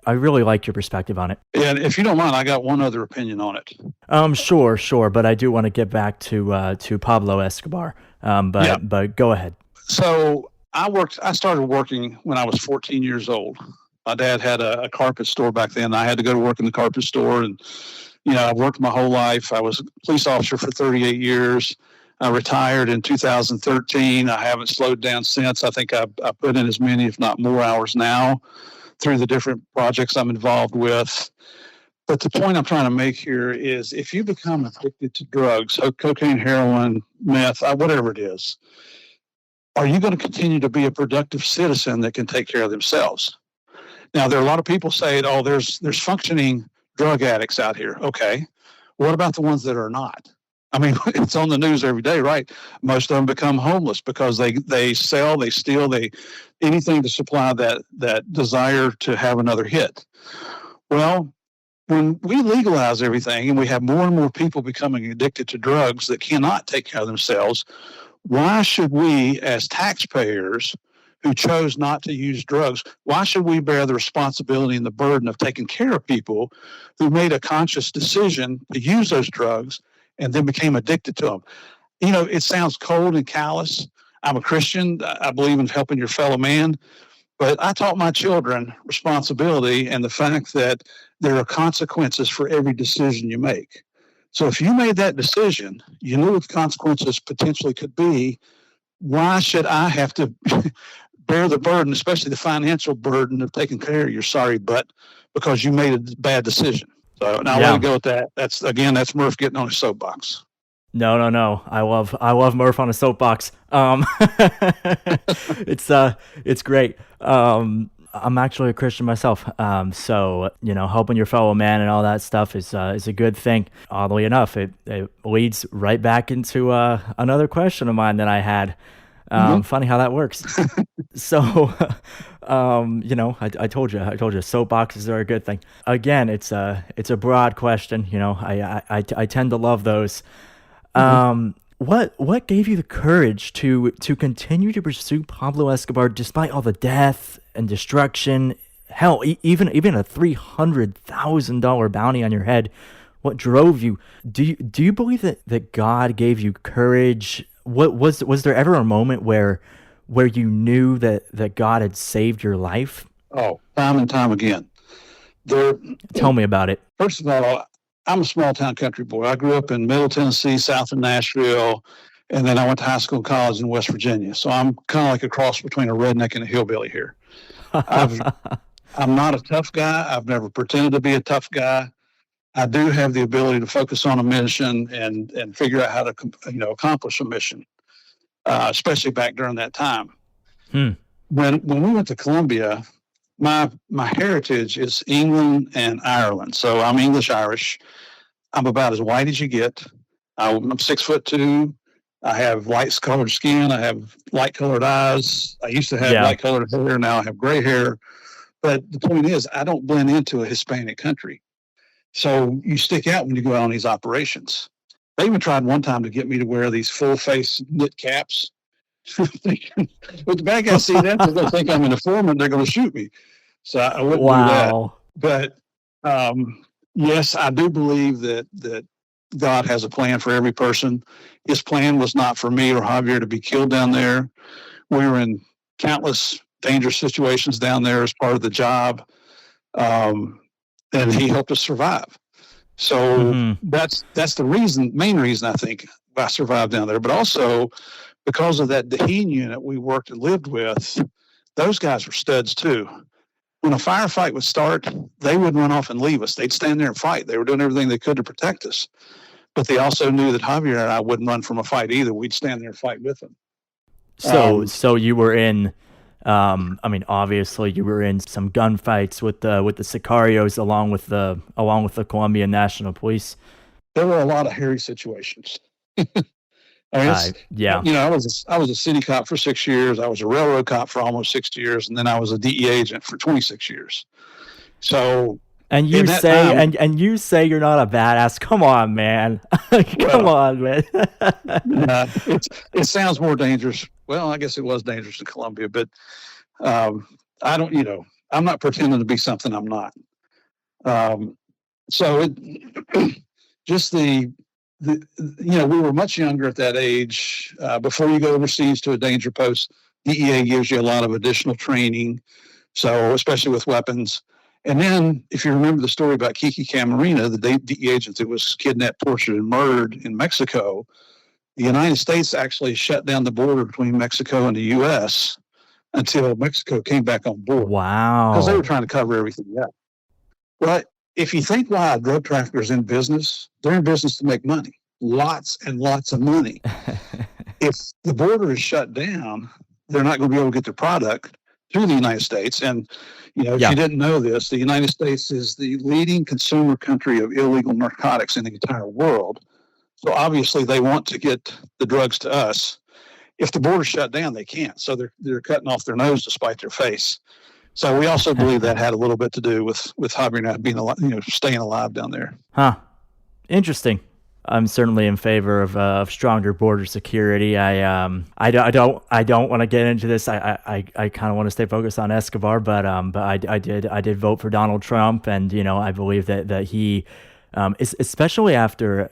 A: I really like your perspective on it.
B: And if you don't mind, I got one other opinion on it.
A: Sure, but I do want to get back to Pablo Escobar.
B: Yeah.
A: But go ahead.
B: So I started working when I was 14 years old. My dad had a carpet store back then. I had to go to work in the carpet store, and I've worked my whole life. I was a police officer for 38 years. I retired in 2013. I haven't slowed down since. I think I put in as many, if not more, hours now through the different projects I'm involved with. But the point I'm trying to make here is if you become addicted to drugs, cocaine, heroin, meth, whatever it is, are you going to continue to be a productive citizen that can take care of themselves? Now, there are a lot of people saying, "Oh, there's functioning drug addicts out here." Okay, what about the ones that are not? I mean, it's on the news every day, right? Most of them become homeless because they sell, they steal, they anything to supply that desire to have another hit. Well, when we legalize everything and we have more and more people becoming addicted to drugs that cannot take care of themselves, why should we, as taxpayers who chose not to use drugs, why should we bear the responsibility and the burden of taking care of people who made a conscious decision to use those drugs and then became addicted to them? It sounds cold and callous. I'm a Christian. I believe in helping your fellow man. But I taught my children responsibility and the fact that there are consequences for every decision you make. So if you made that decision, you knew what the consequences potentially could be. Why should I have to bear the burden, especially the financial burden of taking care of your sorry butt because you made a bad decision? So now I'll let
A: Yeah.
B: it go with that. That's Murph getting on his soapbox.
A: No. I love Murph on a soapbox. It's great. I'm actually a Christian myself. So helping your fellow man and all that stuff is a good thing. Oddly enough, it leads right back into another question of mine that I had.
B: Mm-hmm.
A: Funny how that works. So, I told you, soapboxes are a good thing. Again, it's a broad question. I tend to love those.
B: Mm-hmm.
A: What gave you the courage to continue to pursue Pablo Escobar despite all the death and destruction? Hell, even a $300,000 bounty on your head. What drove you? Do you believe that God gave you courage? What was there ever a moment where you knew that God had saved your life?
B: Oh, time and time again. There,
A: Tell me about it.
B: First of all, I'm a small town country boy. I grew up in Middle Tennessee, south of Nashville, and then I went to high school and college in West Virginia. So I'm kind of like a cross between a redneck and a hillbilly here. I'm not a tough guy. I've never pretended to be a tough guy. I do have the ability to focus on a mission and figure out how to accomplish a mission, especially back during that time.
A: Hmm.
B: When we went to Colombia, my heritage is England and Ireland. So I'm English Irish. I'm about as white as you get. I'm 6'2". I have light colored skin. I have light colored eyes. I used to have
A: Yeah.
B: light colored hair. Now I have gray hair. But the point is, I don't blend into a Hispanic country. So you stick out when you go out on these operations. They even tried one time to get me to wear these full face knit caps. But the bad guys see that, they're going to think I'm an informant. They're going to shoot me. So I wouldn't do that.
A: Wow.
B: But yes, I do believe that God has a plan for every person. His plan was not for me or Javier to be killed down there. We were in countless dangerous situations down there as part of the job, and he helped us survive. So
A: Mm-hmm.
B: that's the main reason I think I survived down there. But also because of that Daheen unit we worked and lived with, those guys were studs too. When a firefight would start, they wouldn't run off and leave us. They'd stand there and fight. They were doing everything they could to protect us. But they also knew that Javier and I wouldn't run from a fight either. We'd stand there and fight with them.
A: So you were in, obviously you were in some gunfights with the Sicarios along with the Colombian National Police.
B: There were a lot of hairy situations.
A: Yeah.
B: I was a city cop for 6 years. I was a railroad cop for almost 6 years, and then I was a DEA agent for 26 years. So
A: And
B: In
A: you
B: that
A: say
B: time,
A: and you say you're not a badass. Come on, man. Come
B: well,
A: on, man.
B: it sounds more dangerous. Well, I guess it was dangerous in Colombia, but um, I don't, I'm not pretending to be something I'm not. Um, so it just we were much younger at that age. Before you go overseas to a danger post, DEA gives you a lot of additional training. So especially with weapons. And then, if you remember the story about Kiki Camarena, the DEA agent that was kidnapped, tortured, and murdered in Mexico, the United States actually shut down the border between Mexico and the U.S. until Mexico came back on board because they were
A: Wow.
B: trying to cover everything up. But if you think why a drug trafficker is in business, they're in business to make money, lots and lots of money. If the border is shut down, they're not going to be able to get their product to the United States. And, if
A: Yeah.
B: you didn't know this, the United States is the leading consumer country of illegal narcotics in the entire world. So obviously they want to get the drugs to us. If the border's shut down, they can't. So they're cutting off their nose to spite their face. So we also believe that had a little bit to do with Javier not being alive, staying alive down there.
A: Huh. Interesting. I'm certainly in favor of stronger border security. I don't want to get into this. I kind of want to stay focused on Escobar, but I did vote for Donald Trump, and I believe that he, especially after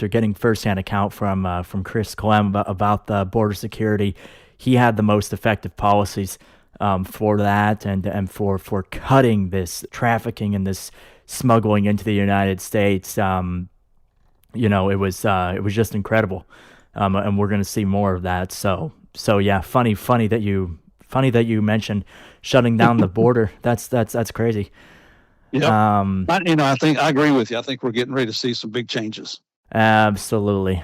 A: getting firsthand account from Chris Clem about the border security, he had the most effective policies for that and for cutting this trafficking and this smuggling into the United States. It was just incredible, and we're gonna see more of that. So yeah, funny that you mentioned shutting down the border. That's crazy.
B: Yeah, I think I agree with you. I think we're getting ready to see some big changes.
A: Absolutely.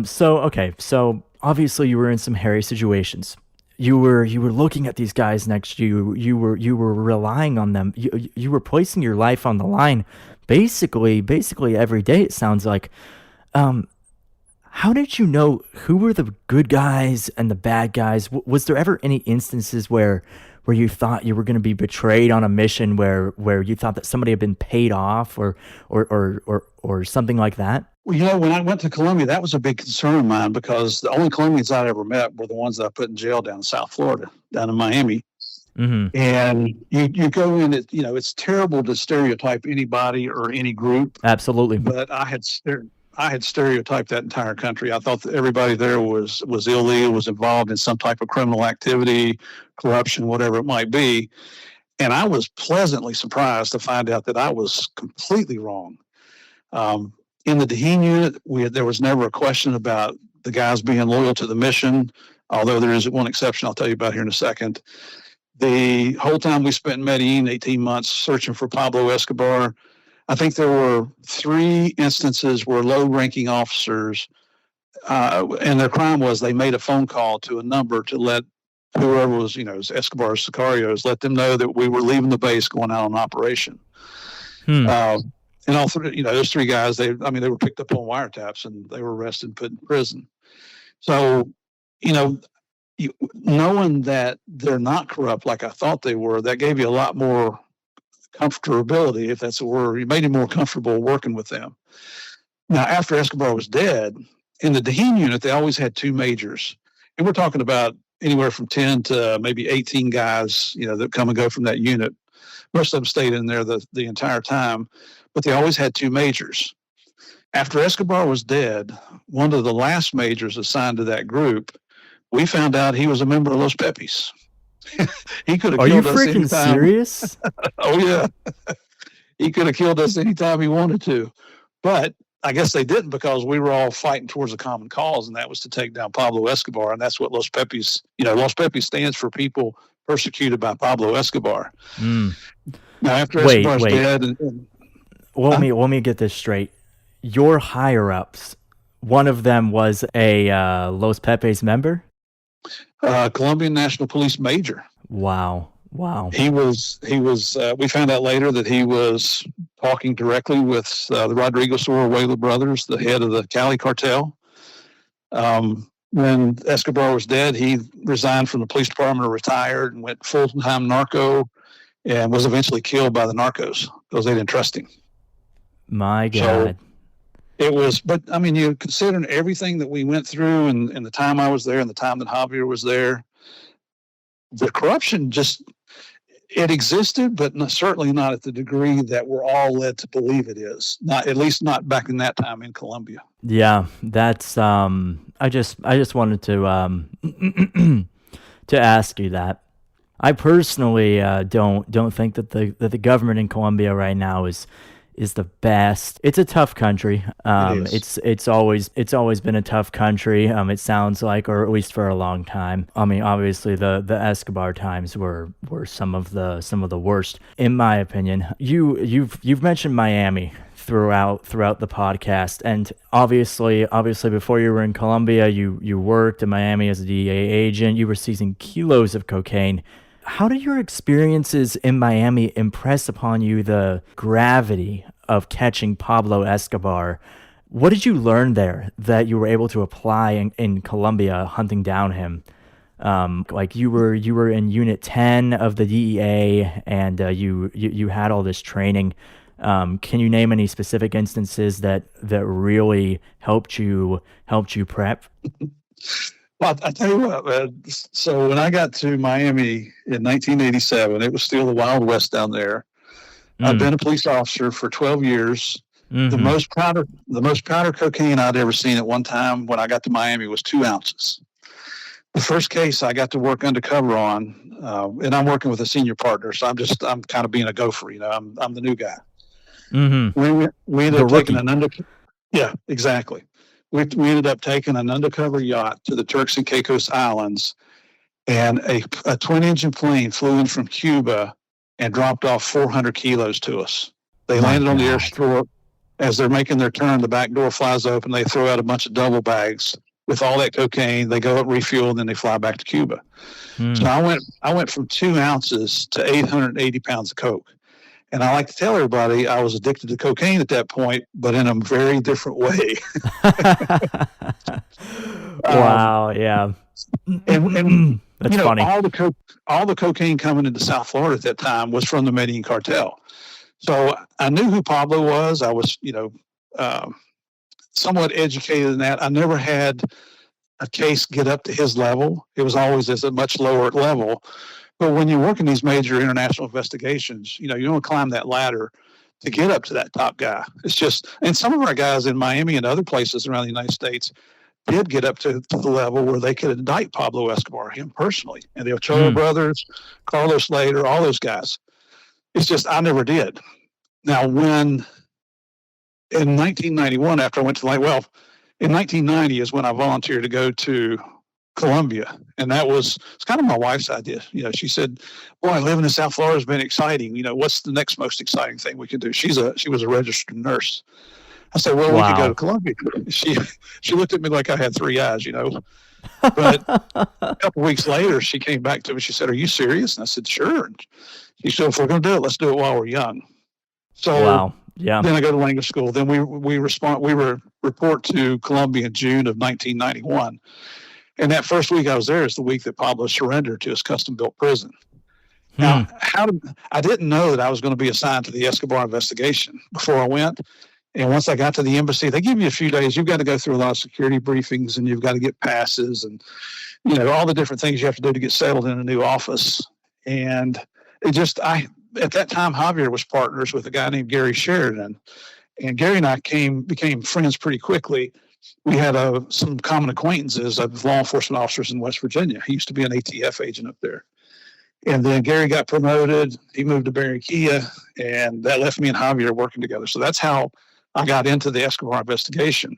A: So obviously you were in some hairy situations. You were looking at these guys next to you. You were relying on them. You were placing your life on the line, basically every day. It sounds like. How did you know who were the good guys and the bad guys? Was there ever any instances where you thought you were going to be betrayed on a mission, where you thought that somebody had been paid off or something like that?
B: Well, when I went to Colombia, that was a big concern of mine because the only Colombians I'd ever met were the ones that I put in jail down in South Florida, down in Miami.
A: Mm-hmm.
B: And you go in, it's terrible to stereotype anybody or any group.
A: Absolutely.
B: But I had stereotyped that entire country. I thought that everybody there was illegal, was involved in some type of criminal activity, corruption, whatever it might be. And I was pleasantly surprised to find out that I was completely wrong. In the Dahin unit, there was never a question about the guys being loyal to the mission, although there is one exception I'll tell you about here in a second. The whole time we spent in Medellin, 18 months, searching for Pablo Escobar, I think there were 3 instances where low-ranking officers, and their crime was they made a phone call to a number to let whoever was, Escobar's sicarios, let them know that we were leaving the base going out on operation. And all 3, those 3 guys, they were picked up on wiretaps and they were arrested and put in prison. So, knowing that they're not corrupt like I thought they were, that gave you a lot more comfortability, if that's a word. You made it more comfortable working with them. Now, after Escobar was dead, in the Dahin unit, they always had 2 majors. And we're talking about anywhere from 10 to maybe 18 guys, that come and go from that unit. Most of them stayed in there the entire time, but they always had 2 majors. After Escobar was dead, one of the last majors assigned to that group, we found out he was a member of Los Pepis. He could have killed us anytime. Are you
A: freaking serious?
B: Oh, yeah. He could have killed us anytime he wanted to. But I guess they didn't because we were all fighting towards a common cause, and that was to take down Pablo Escobar. And that's what Los Pepis, Los Pepis stands for people persecuted by Pablo Escobar.
A: Mm.
B: Now, after Escobar's dead...
A: Let me get this straight. Your higher-ups, one of them was a Los Pepis member?
B: Colombian National Police major.
A: Wow.
B: He was, we found out later that he was talking directly with the Rodrigo Sorolla brothers, the head of the Cali cartel. When Escobar was dead, he resigned from the police department, retired, and went full-time narco. and was eventually killed by the narcos because they didn't trust him.
A: My God.
B: So it was, but I mean, you considering everything that we went through and the time I was there and the time that Javier was there, the corruption just, it existed, but certainly not at the degree that we're all led to believe it is. Not, at least not back in that time in Colombia.
A: Yeah, that's I just wanted to to ask you that. I personally don't think that the government in Colombia right now is the best. It's a tough country.
B: It is.
A: It's always been a tough country. It sounds like, or at least for a long time. I mean, obviously the Escobar times were some of the worst, in my opinion. You've mentioned Miami throughout the podcast, and obviously before you were in Colombia, you worked in Miami as a DEA agent. You were seizing kilos of cocaine. How did your experiences in Miami impress upon you the gravity of catching Pablo Escobar? What did you learn there that you were able to apply in Colombia, hunting down him? Like you were in Unit 10 of the DEA, and you had all this training. Can you name any specific instances that really helped you prep?
B: Well, I tell you what, man. So when I got to Miami in 1987, it was still the Wild West down there. I've been a police officer for 12 years.
A: Mm-hmm.
B: The most powder cocaine I'd ever seen at one time when I got to Miami was 2 ounces. The first case I got to work undercover on, and I'm working with a senior partner, so I'm kind of being a gopher, I'm the new guy.
A: Mm-hmm.
B: We ended up taking yeah, exactly. We ended up taking an undercover yacht to the Turks and Caicos Islands, and a twin-engine plane flew in from Cuba and dropped off 400 kilos to us. They landed on the airstrip. As they're making their turn, the back door flies open. They throw out a bunch of double bags with all that cocaine. They go up, refuel, and then they fly back to Cuba. So I went from 2 ounces to 880 pounds of coke. And I like to tell everybody I was addicted to cocaine at that point, but in a very different way.
A: Wow, yeah.
B: And
A: that's funny.
B: All the cocaine coming into South Florida at that time was from the Medellin cartel. So I knew who Pablo was. I was, somewhat educated in that. I never had a case get up to his level. It was always at a much lower level. But when you work in these major international investigations, you don't climb that ladder to get up to that top guy. It's just, and some of our guys in Miami and other places around the United States did get up to the level where they could indict Pablo Escobar, him personally, and the Ochoa brothers, Carlos Slater, all those guys. It's just, I never did. Now, when in 1991, after I went to in 1990 is when I volunteered to go to Colombia. And it's kind of my wife's idea. She said, boy, living in South Florida has been exciting. What's the next most exciting thing we can do? She was a registered nurse. I said, well, we could go to Colombia. She looked at me like I had 3 eyes, But a couple of weeks later, she came back to me. She said, are you serious? And I said, sure. And she said, if we're going to do it, let's do it while we're young. So
A: wow. Yeah.
B: Then I go to language school. Then we report to Colombia in June of 1991. And that first week I was there is the week that Pablo surrendered to his custom-built prison. Now, I didn't know that I was going to be assigned to the Escobar investigation before I went. And once I got to the embassy, they give you a few days. You've got to go through a lot of security briefings, and you've got to get passes and, all the different things you have to do to get settled in a new office. And at that time, Javier was partners with a guy named Gary Sheridan. And Gary and I became friends pretty quickly. We had some common acquaintances of law enforcement officers in West Virginia. He used to be an ATF agent up there. And then Gary got promoted. He moved to Barranquilla, and that left me and Javier working together. So that's how I got into the Escobar investigation.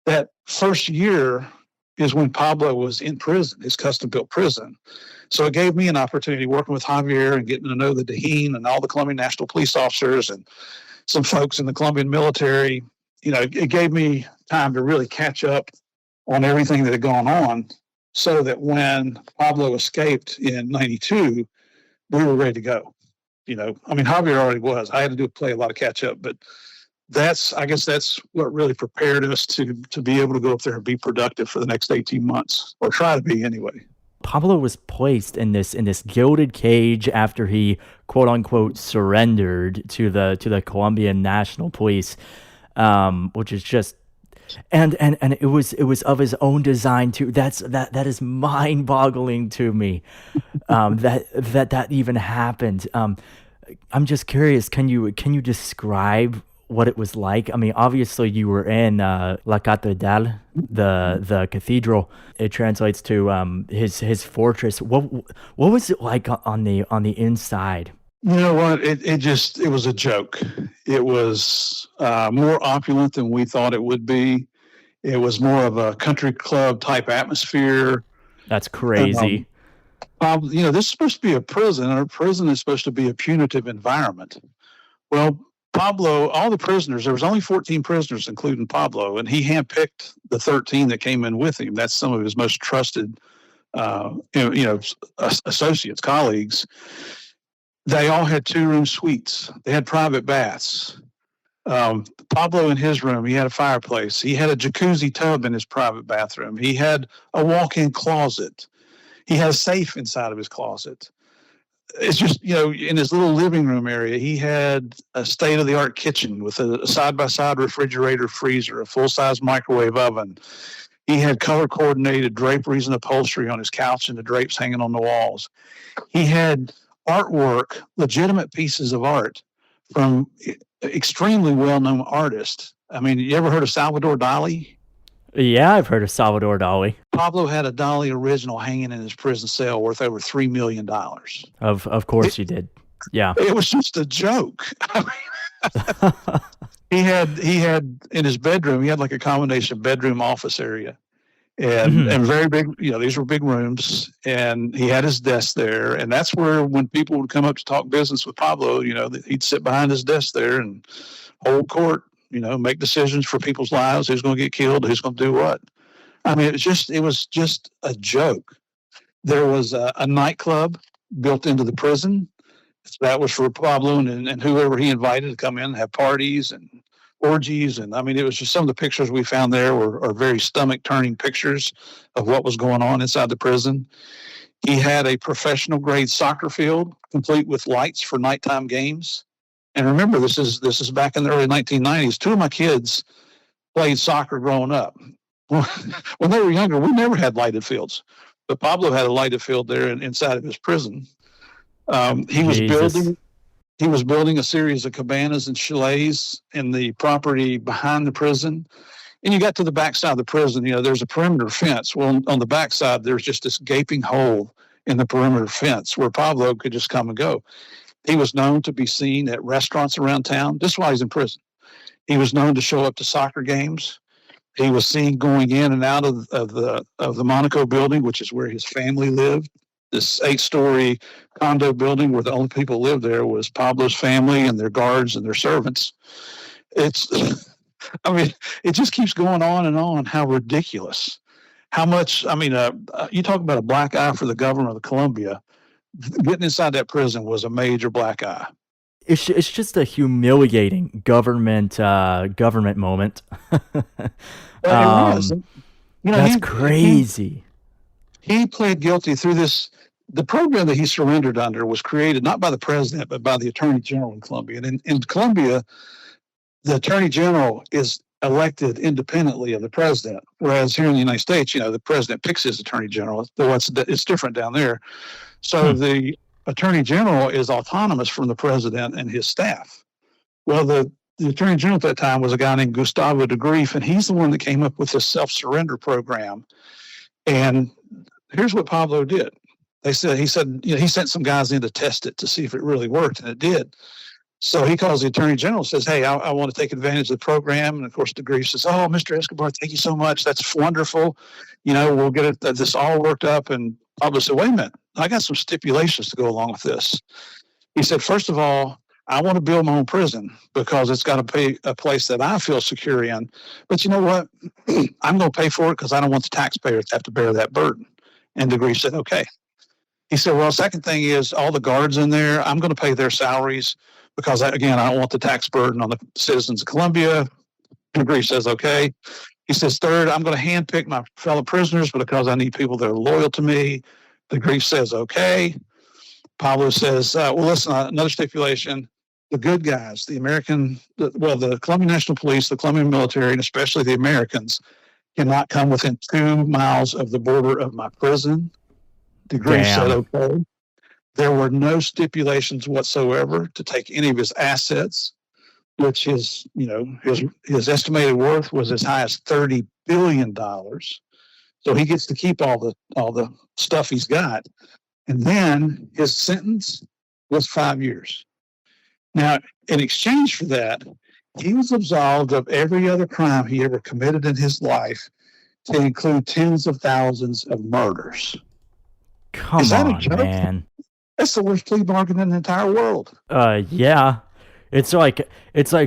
B: That first year is when Pablo was in prison, his custom-built prison. So it gave me an opportunity working with Javier and getting to know the Dahin and all the Colombian National Police officers and some folks in the Colombian military. It gave me time to really catch up on everything that had gone on, so that when Pablo escaped in 92, we were ready to go. Javier already was. I had to play a lot of catch up, but I guess that's what really prepared us to be able to go up there and be productive for the next 18 months, or try to be anyway.
A: Pablo was placed in this gilded cage after he quote unquote surrendered to the Colombian National Police, which is just and it was of his own design too. That is mind boggling to me. That even happened. I'm just curious. Can you describe what it was like? I mean, obviously you were in La Catedral, the cathedral. It translates to his fortress. What was it like on the inside?
B: You know what? It was a joke. It was more opulent than we thought it would be. It was more of a country club type atmosphere.
A: That's crazy.
B: This is supposed to be a prison, and a prison is supposed to be a punitive environment. Well, Pablo, all the prisoners, there was only 14 prisoners, including Pablo, and he handpicked the 13 that came in with him. That's some of his most trusted, associates, colleagues. They all had 2-room suites. They had private baths. Pablo in his room, he had a fireplace. He had a jacuzzi tub in his private bathroom. He had a walk-in closet. He had a safe inside of his closet. It's just, in his little living room area, he had a state-of-the-art kitchen with a side-by-side refrigerator, freezer, a full-size microwave oven. He had color-coordinated draperies and upholstery on his couch and the drapes hanging on the walls. He had artwork, legitimate pieces of art from extremely well-known artists. I mean, you ever heard of Salvador Dali?
A: Yeah, I've heard of Salvador Dali.
B: Pablo had a Dali original hanging in his prison cell worth over $3 million.
A: Of course you did. Yeah.
B: It was just a joke. He had in his bedroom, he had like a combination bedroom office area. And very big, these were big rooms, and he had his desk there. And that's where, when people would come up to talk business with Pablo, he'd sit behind his desk there and hold court, make decisions for people's lives, who's going to get killed, who's going to do what. I mean, it was just a joke. There was a nightclub built into the prison. That was for Pablo and whoever he invited to come in and have parties and orgies. And I mean, it was just, some of the pictures we found there are very stomach-turning pictures of what was going on inside the prison. He had a professional grade soccer field complete with lights for nighttime games. And remember, this is back in the early 1990s. 2 of my kids played soccer growing up. When they were younger, we never had lighted fields, but Pablo had a lighted field there inside of his prison. He was building a series of cabanas and chalets in the property behind the prison. And you got to the backside of the prison, there's a perimeter fence. Well, on the backside, there's just this gaping hole in the perimeter fence where Pablo could just come and go. He was known to be seen at restaurants around town. This is why he's in prison. He was known to show up to soccer games. He was seen going in and out of the Monaco building, which is where his family lived. This 8-story condo building where the only people lived there was Pablo's family and their guards and their servants. It just keeps going on and on. How ridiculous. How much, you talk about a black eye for the government of Colombia. Getting inside that prison was a major black eye.
A: It's just a humiliating government moment.
B: Well, it was.
A: That's crazy.
B: He pled guilty through this. The program that he surrendered under was created not by the president, but by the attorney general in Colombia. And in Colombia, the attorney general is elected independently of the president, whereas here in the United States, the president picks his attorney general. Though it's different down there. So the attorney general is autonomous from the president and his staff. Well, the attorney general at that time was a guy named Gustavo de Grief, and he's the one that came up with this self-surrender program. And here's what Pablo did. He said, he sent some guys in to test it to see if it really worked, and it did. So he calls the attorney general, says, "Hey, I want to take advantage of the program." And of course, de Grief says, "Oh, Mr. Escobar, thank you so much. That's wonderful. We'll get this all worked up." And Pablo said, "Wait a minute, I got some stipulations to go along with this." He said, "First of all, I want to build my own prison because it's got to be a place that I feel secure in. But you know what? I'm going to pay for it because I don't want the taxpayers to have to bear that burden." And de Grief said, "Okay." He said, "Well, second thing is all the guards in there, I'm going to pay their salaries because, I don't want the tax burden on the citizens of Colombia." De Grief says, "Okay." He says, "Third, I'm going to handpick my fellow prisoners because I need people that are loyal to me. The Greek says, okay. Pablo says, well, listen, another stipulation. The good guys, the Colombian National Police, the Colombian military, and especially the Americans, cannot come within 2 miles of the border of my prison. The Greek said, okay. There were no stipulations whatsoever to take any of his assets, which his estimated worth was as high as $30 billion. So he gets to keep all the stuff he's got. And then his sentence was 5 years. Now, in exchange for that, he was absolved of every other crime he ever committed in his life, to include tens of thousands of murders.
A: Come on, man.
B: That's the worst plea bargain in the entire world.
A: Yeah. It's like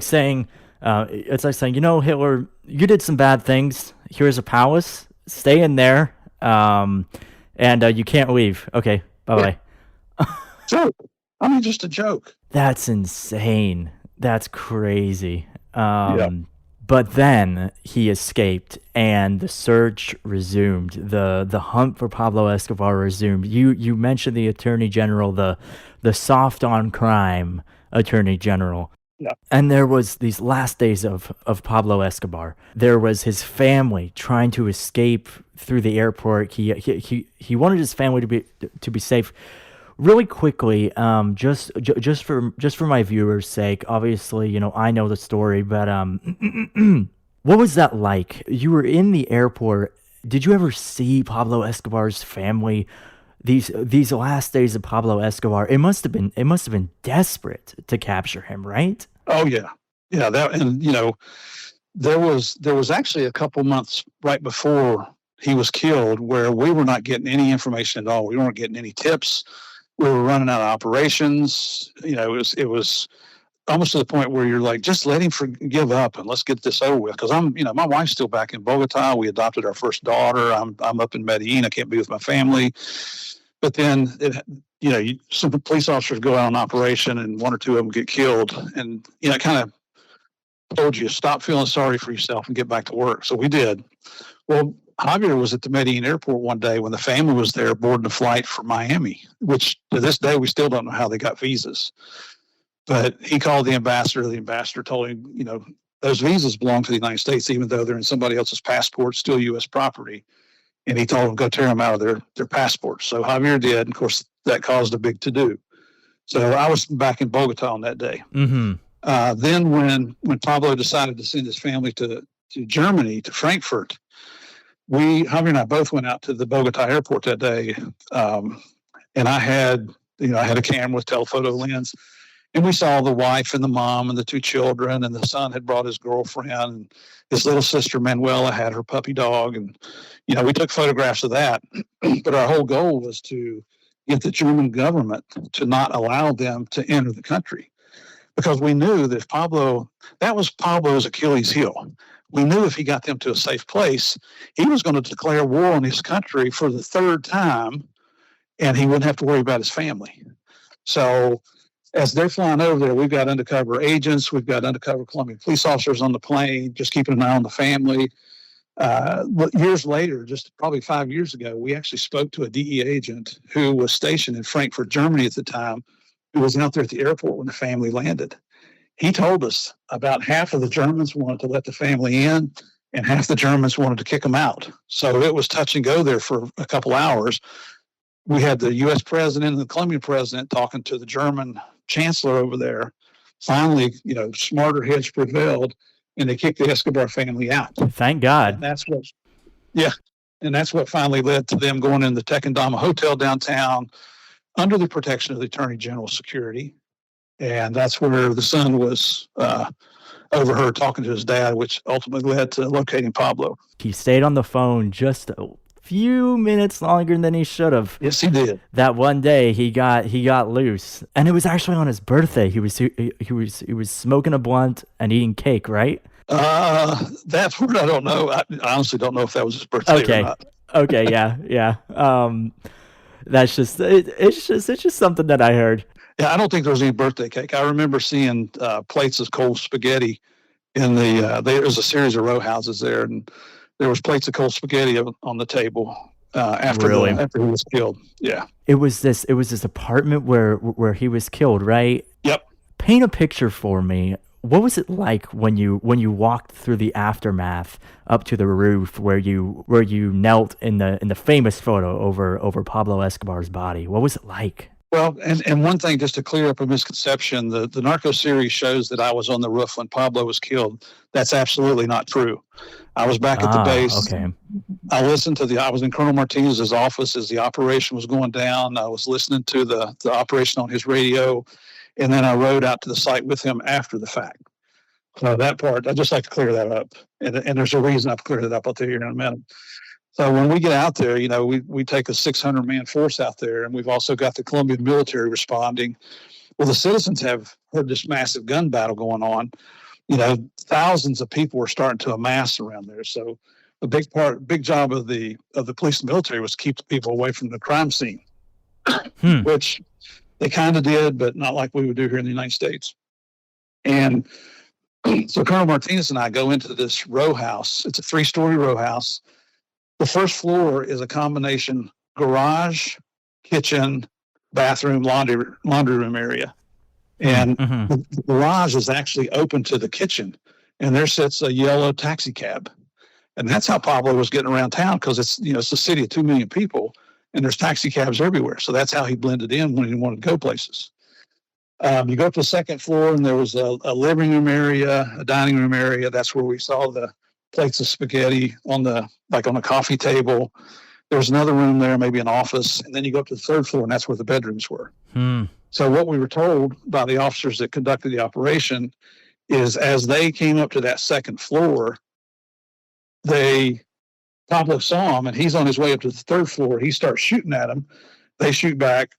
A: saying, Hitler, you did some bad things. Here's a palace. Stay in there. And you can't leave. Okay, bye-bye.
B: Joke. I mean, just a joke.
A: That's insane. That's crazy. But then he escaped, and the search resumed. The hunt for Pablo Escobar resumed. You mentioned the Attorney General, the soft on crime Attorney General.
B: Yeah.
A: And there was these last days of Pablo Escobar. There was his family trying to escape through the airport. He wanted his family to be safe. Really quickly, just for my viewers' sake, obviously, I know the story, but what was that like? You were in the airport. Did you ever see Pablo Escobar's family? These last days of Pablo Escobar, it must have been desperate to capture him, right?
B: Oh yeah. There was actually a couple months right before he was killed where we were not getting any information at all. We weren't getting any tips. We were running out of operations. It was almost to the point where you're like, just let him give up and let's get this over with. Because my wife's still back in Bogota. We adopted our first daughter. I'm up in Medellin. I can't be with my family. But then, some police officers go out on operation and one or two of them get killed. And, it kind of told you, stop feeling sorry for yourself and get back to work. So we did. Well, Javier was at the Medellin airport one day when the family was there boarding a flight for Miami, which to this day, we still don't know how they got visas. But he called the ambassador. The ambassador told him, those visas belong to the United States, even though they're in somebody else's passport, still U.S. property. And he told them, go tear them out of their passports. So Javier did. And of course, that caused a big to-do. So I was back in Bogota on that day.
A: Mm-hmm.
B: Then when Pablo decided to send his family to Germany, to Frankfurt, Javier and I both went out to the Bogota airport that day. And I had a camera with telephoto lens. And we saw the wife and the mom and the two children, and the son had brought his girlfriend, and his little sister Manuela had her puppy dog. And, we took photographs of that. But our whole goal was to get the German government to not allow them to enter the country. Because we knew that that was Pablo's Achilles heel. We knew if he got them to a safe place, he was going to declare war on his country for the third time, and he wouldn't have to worry about his family. So as they're flying over there, we've got undercover agents, we've got undercover Colombian police officers on the plane, just keeping an eye on the family. Years later, just probably 5 years ago, we actually spoke to a DEA agent who was stationed in Frankfurt, Germany at the time, who was out there at the airport when the family landed. He told us about half of the Germans wanted to let the family in and half the Germans wanted to kick them out. So it was touch and go there for a couple hours. We had the U.S. president and the Colombian president talking to the German chancellor over there. Finally, smarter heads prevailed, and they kicked the Escobar family out.
A: Thank God.
B: And that's what finally led to them going in the Tequendama Hotel downtown under the protection of the Attorney General's security. And that's where the son was overheard talking to his dad, which ultimately led to locating Pablo.
A: He stayed on the phone just a few minutes longer than he should have.
B: Yes, he did.
A: That one day he got loose, and it was actually on his birthday. He was smoking a blunt and eating cake, right?
B: That part I don't know. I honestly don't know if that was his birthday or not.
A: Okay, yeah. That's just it's just something that I heard.
B: Yeah, I don't think there was any birthday cake. I remember seeing plates of cold spaghetti in there was a series of row houses there, and there was plates of cold spaghetti on the table.
A: Really?
B: after he was killed. Yeah.
A: It was this apartment where he was killed, right?
B: Yep.
A: Paint a picture for me. What was it like when you walked through the aftermath up to the roof where you knelt in the famous photo over Pablo Escobar's body? What was it like?
B: Well, and one thing just to clear up a misconception, the Narco series shows that I was on the roof when Pablo was killed. That's absolutely not true. I was back at the
A: Ah,
B: base.
A: okay.
B: I was in Colonel Martinez's office as the operation was going down. I was listening to the operation on his radio, and then I rode out to the site with him after the fact. So that part, I'd just like to clear that up. And there's a reason I've cleared it up. I'll tell you in a minute. So when we get out there, we take a 600-man force out there, and we've also got the Colombian military responding. Well, the citizens have heard this massive gun battle going on. Thousands of people were starting to amass around there. So a big job of the police and military was to keep the people away from the crime scene,
A: Hmm.
B: which they kind of did, but not like we would do here in the United States. And so Colonel Martinez and I go into this row house. It's a 3-story row house. The first floor is a combination garage, kitchen, bathroom, laundry room area. And
A: Mm-hmm.
B: the garage is actually open to the kitchen, and there sits a yellow taxi cab. And that's how Pablo was getting around town, because it's a city of 2 million people, and there's taxi cabs everywhere. So that's how he blended in when he wanted to go places. You go up to the second floor, and there was a living room area, a dining room area. That's where we saw the plates of spaghetti on a coffee table. There was another room there, maybe an office. And then you go up to the third floor, and that's where the bedrooms were.
A: Hmm.
B: So what we were told by the officers that conducted the operation is, as they came up to that second floor, Pablo saw him, and he's on his way up to the third floor. He starts shooting at him. They shoot back.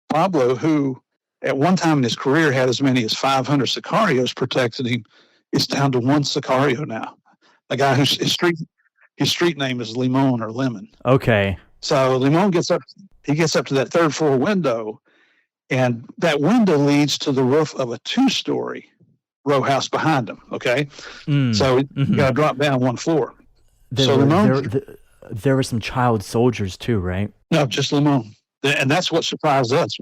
B: Pablo, who at one time in his career had as many as 500 sicarios protecting him, is down to 1 sicario now. A guy whose his street name is Limon or Lemon.
A: Okay.
B: So Limon gets up to that third floor window, and that window leads to the roof of a 2-story row house behind him. Okay. So you got to drop down 1 floor.
A: There were some child soldiers too, right?
B: No, just Limon. And that's what surprised us.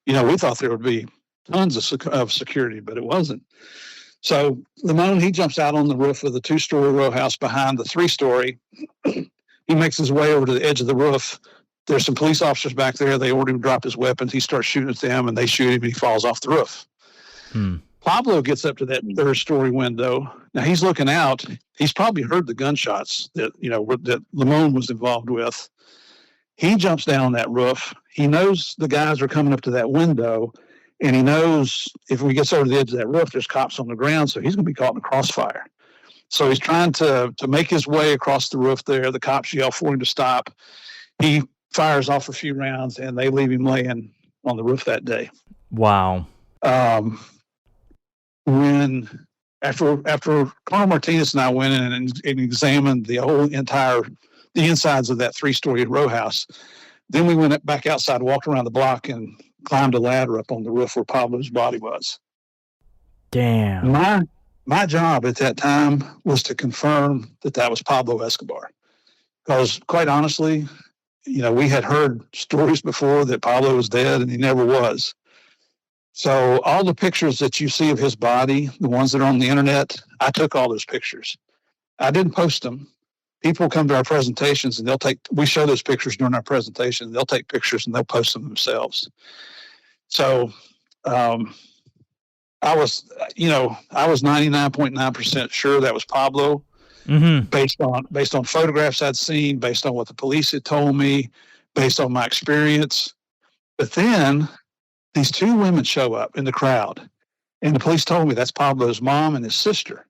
B: We thought there would be tons of security, but it wasn't. So Limon, he jumps out on the roof of the 2-story row house behind the 3-story. He makes his way over to the edge of the roof. There's some police officers back there. They order him to drop his weapons. He starts shooting at them, and they shoot him, and he falls off the roof. Pablo gets up to that 3rd-story window. Now he's looking out. He's probably heard the gunshots that Limon was involved with. He jumps down that roof. He knows the guys are coming up to that window, and he knows if he gets over the edge of that roof, there's cops on the ground, so he's going to be caught in a crossfire. So he's trying to make his way across the roof there. The cops yell for him to stop. He fires off a few rounds, and they leave him laying on the roof that day.
A: Wow.
B: When after Colonel Martinez and I went in and examined the insides of that 3-story row house, then we went back outside, walked around the block, and climbed a ladder up on the roof where Pablo's body was.
A: Damn.
B: My job at that time was to confirm that was Pablo Escobar, because quite honestly, we had heard stories before that Pablo was dead, and he never was. So all the pictures that you see of his body, the ones that are on the internet, I took all those pictures. I didn't post them. People come to our presentations, and we show those pictures during our presentation. They'll take pictures and they'll post them themselves. So I was 99.9% sure that was Pablo, based on photographs I'd seen, based on what the police had told me, based on my experience. But then these 2 women show up in the crowd, and the police told me that's Pablo's mom and his sister.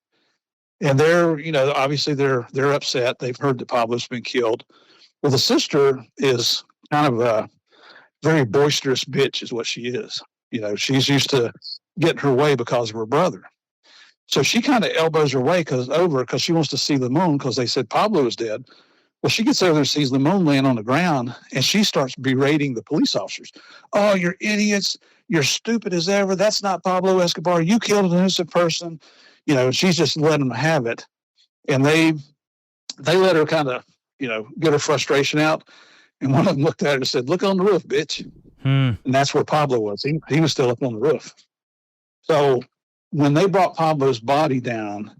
B: And they're obviously they're upset. They've heard that Pablo's been killed. Well, the sister is kind of a very boisterous bitch, is what she is. She's used to getting her way because of her brother. So she kind of elbows her way because she wants to see Limon, because they said Pablo is dead. Well, she gets over there and sees Limon laying on the ground, and she starts berating the police officers. Oh, you're idiots. You're stupid as ever. That's not Pablo Escobar. You killed an innocent person. She's just letting them have it. And they let her kind of, get her frustration out. And one of them looked at her and said, "Look on the roof, bitch." And that's where Pablo was. He was still up on the roof. So when they brought Pablo's body down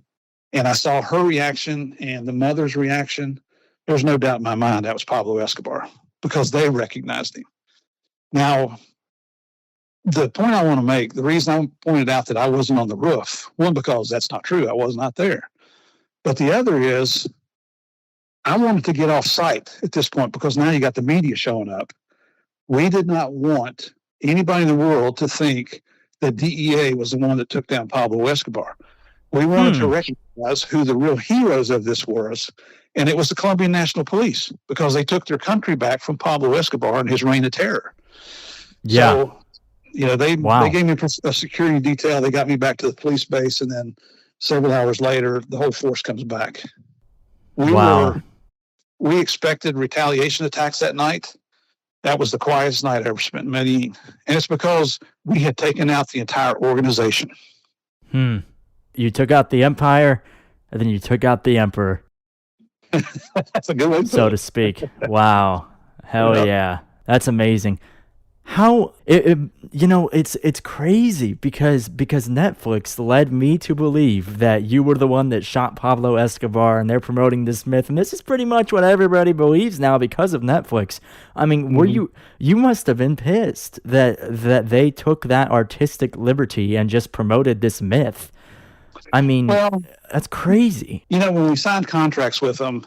B: and I saw her reaction and the mother's reaction, there was no doubt in my mind that was Pablo Escobar because they recognized him. Now, the point I want to make, the reason I pointed out that I wasn't on the roof, one, because that's not true. I was not there. But the other is I wanted to get off site at this point because now you got the media showing up. We did not want anybody in the world to think that DEA was the one that took down Pablo Escobar. We wanted to recognize who the real heroes of this was, and it was the Colombian National Police because they took their country back from Pablo Escobar and his reign of terror.
A: Yeah.
B: So, they gave me a security detail. They got me back to the police base, and then several hours later, the whole force comes back. We expected retaliation attacks that night. That was the quietest night I ever spent in Medellin. And it's because we had taken out the entire organization.
A: You took out the empire, and then you took out the emperor.
B: That's a good way
A: to speak. Wow. Hell yeah. That's amazing. How it's crazy because Netflix led me to believe that you were the one that shot Pablo Escobar, and they're promoting this myth, and this is pretty much what everybody believes now because of Netflix. I mean, were you must have been pissed that they took that artistic liberty and just promoted this myth. I mean, that's crazy.
B: When we signed contracts with them,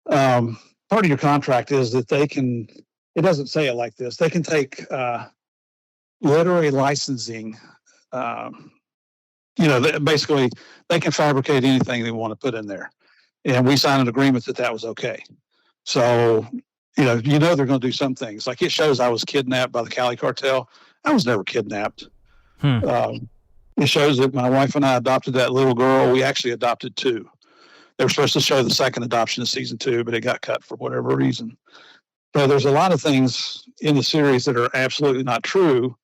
B: part of your contract is that they can. It doesn't say it like this. They can take literary licensing. Basically, they can fabricate anything they want to put in there. And we signed an agreement that was okay. So, they're going to do some things. Like it shows I was kidnapped by the Cali cartel. I was never kidnapped. It shows that my wife and I adopted that little girl. We actually adopted two. They were supposed to show the second adoption of season 2, but it got cut for whatever reason. So there's a lot of things in the series that are absolutely not true.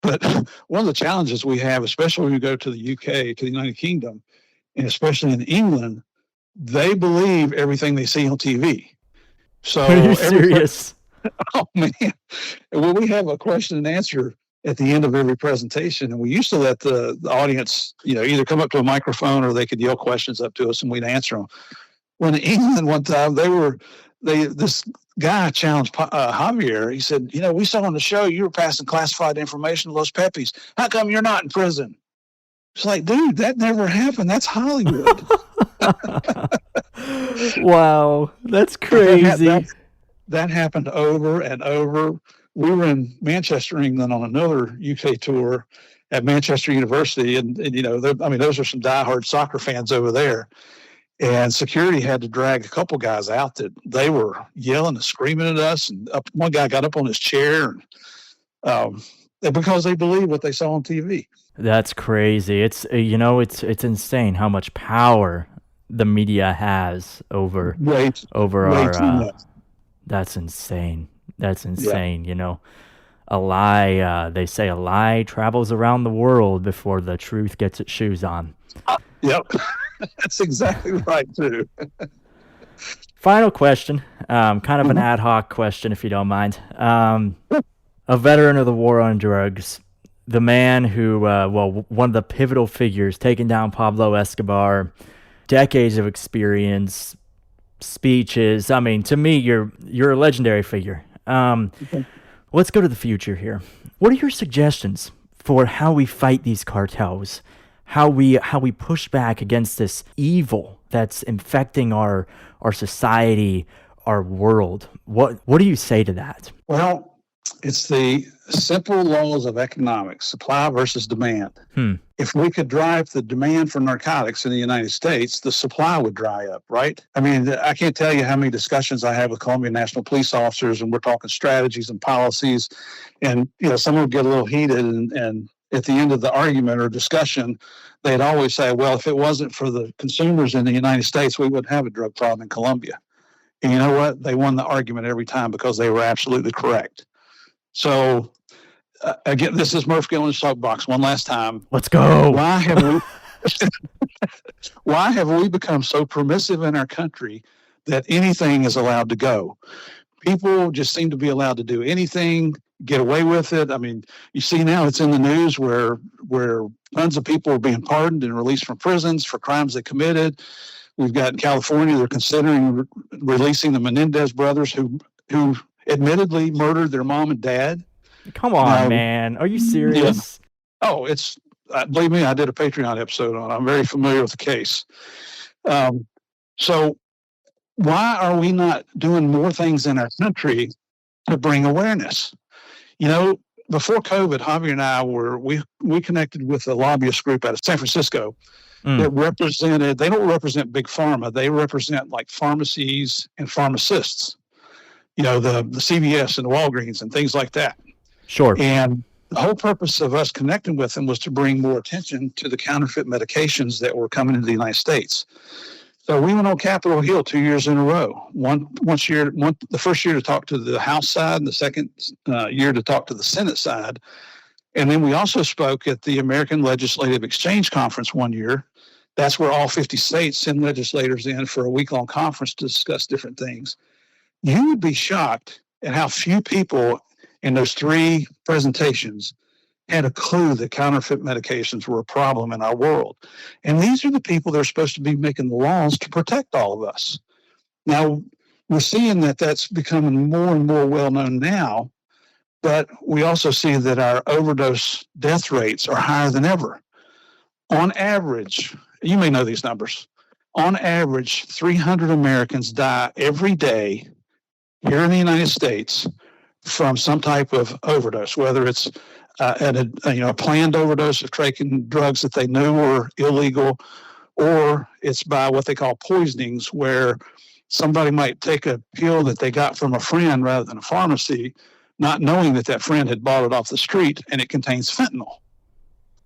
B: But one of the challenges we have, especially when we go to the UK, to the United Kingdom, and especially in England, they believe everything they see on TV. So
A: are you serious?
B: Oh, man. Well, we have a question and answer at the end of every presentation, and we used to let the audience, either come up to a microphone or they could yell questions up to us and we'd answer them. When in England one time, this guy challenged Javier. He said, we saw on the show you were passing classified information to Los Pepis. How come you're not in prison? It's like, dude, that never happened. That's Hollywood.
A: Wow, that's crazy.
B: That happened over and over. We were in Manchester, England on another UK tour at Manchester University. And those are some diehard soccer fans over there. And security had to drag a couple guys out that they were yelling and screaming at us. And one guy got up on his chair because they believed what they saw on TV.
A: That's crazy. It's insane how much power the media has over our. That's insane. That's insane. Yeah. A lie. They say a lie travels around the world before the truth gets its shoes on.
B: Yep. That's exactly right, too.
A: Final question, kind of an ad hoc question, if you don't mind. A veteran of the war on drugs, the man who, one of the pivotal figures, taking down Pablo Escobar, decades of experience, speeches. I mean, to me, you're a legendary figure. Let's go to the future here. What are your suggestions for how we fight these cartels? How we push back against this evil that's infecting our society, our world. What do you say to that?
B: Well, it's the simple laws of economics, supply versus demand. If we could drive the demand for narcotics in the United States, the supply would dry up, right? I mean, I can't tell you how many discussions I have with Colombian National Police officers, and we're talking strategies and policies, and some would get a little heated, and at the end of the argument or discussion, they'd always say, well, if it wasn't for the consumers in the United States, we wouldn't have a drug problem in Colombia. And you know what? They won the argument every time because they were absolutely correct. So, again, this is Murph Gillen's soapbox one last time.
A: Let's go.
B: Why have we become so permissive in our country that anything is allowed to go. People just seem to be allowed to do anything, get away with it. I mean, you see now it's in the news where tons of people are being pardoned and released from prisons for crimes they committed. We've got in California, they're considering releasing the Menendez brothers who admittedly murdered their mom and dad.
A: Come on, man. Are you serious?
B: Yeah. Oh, it's, believe me, I did a Patreon episode on it. I'm very familiar with the case. So why are we not doing more things in our country to bring awareness? You know, before COVID, Javier and I we connected with a lobbyist group out of San Francisco that represented, they don't represent big pharma. They represent like pharmacies and pharmacists, you know, the CVS and the Walgreens and things like that.
A: Sure.
B: And the whole purpose of us connecting with them was to bring more attention to the counterfeit medications that were coming into the United States. So we went on Capitol Hill 2 years in a row. The first year to talk to the House side, and the second year to talk to the Senate side. And then we also spoke at the American Legislative Exchange Conference one year. That's where all 50 states send legislators in for a week-long conference to discuss different things. You would be shocked at how few people in those 3 presentations had a clue that counterfeit medications were a problem in our world. And these are the people that are supposed to be making the laws to protect all of us. Now, we're seeing that that's becoming more and more well-known now, but we also see that our overdose death rates are higher than ever. On average, you may know these numbers, on average, 300 Americans die every day here in the United States from some type of overdose, whether it's a planned overdose of taking drugs that they knew were illegal, or it's by what they call poisonings, where somebody might take a pill that they got from a friend rather than a pharmacy, not knowing that friend had bought it off the street and it contains fentanyl.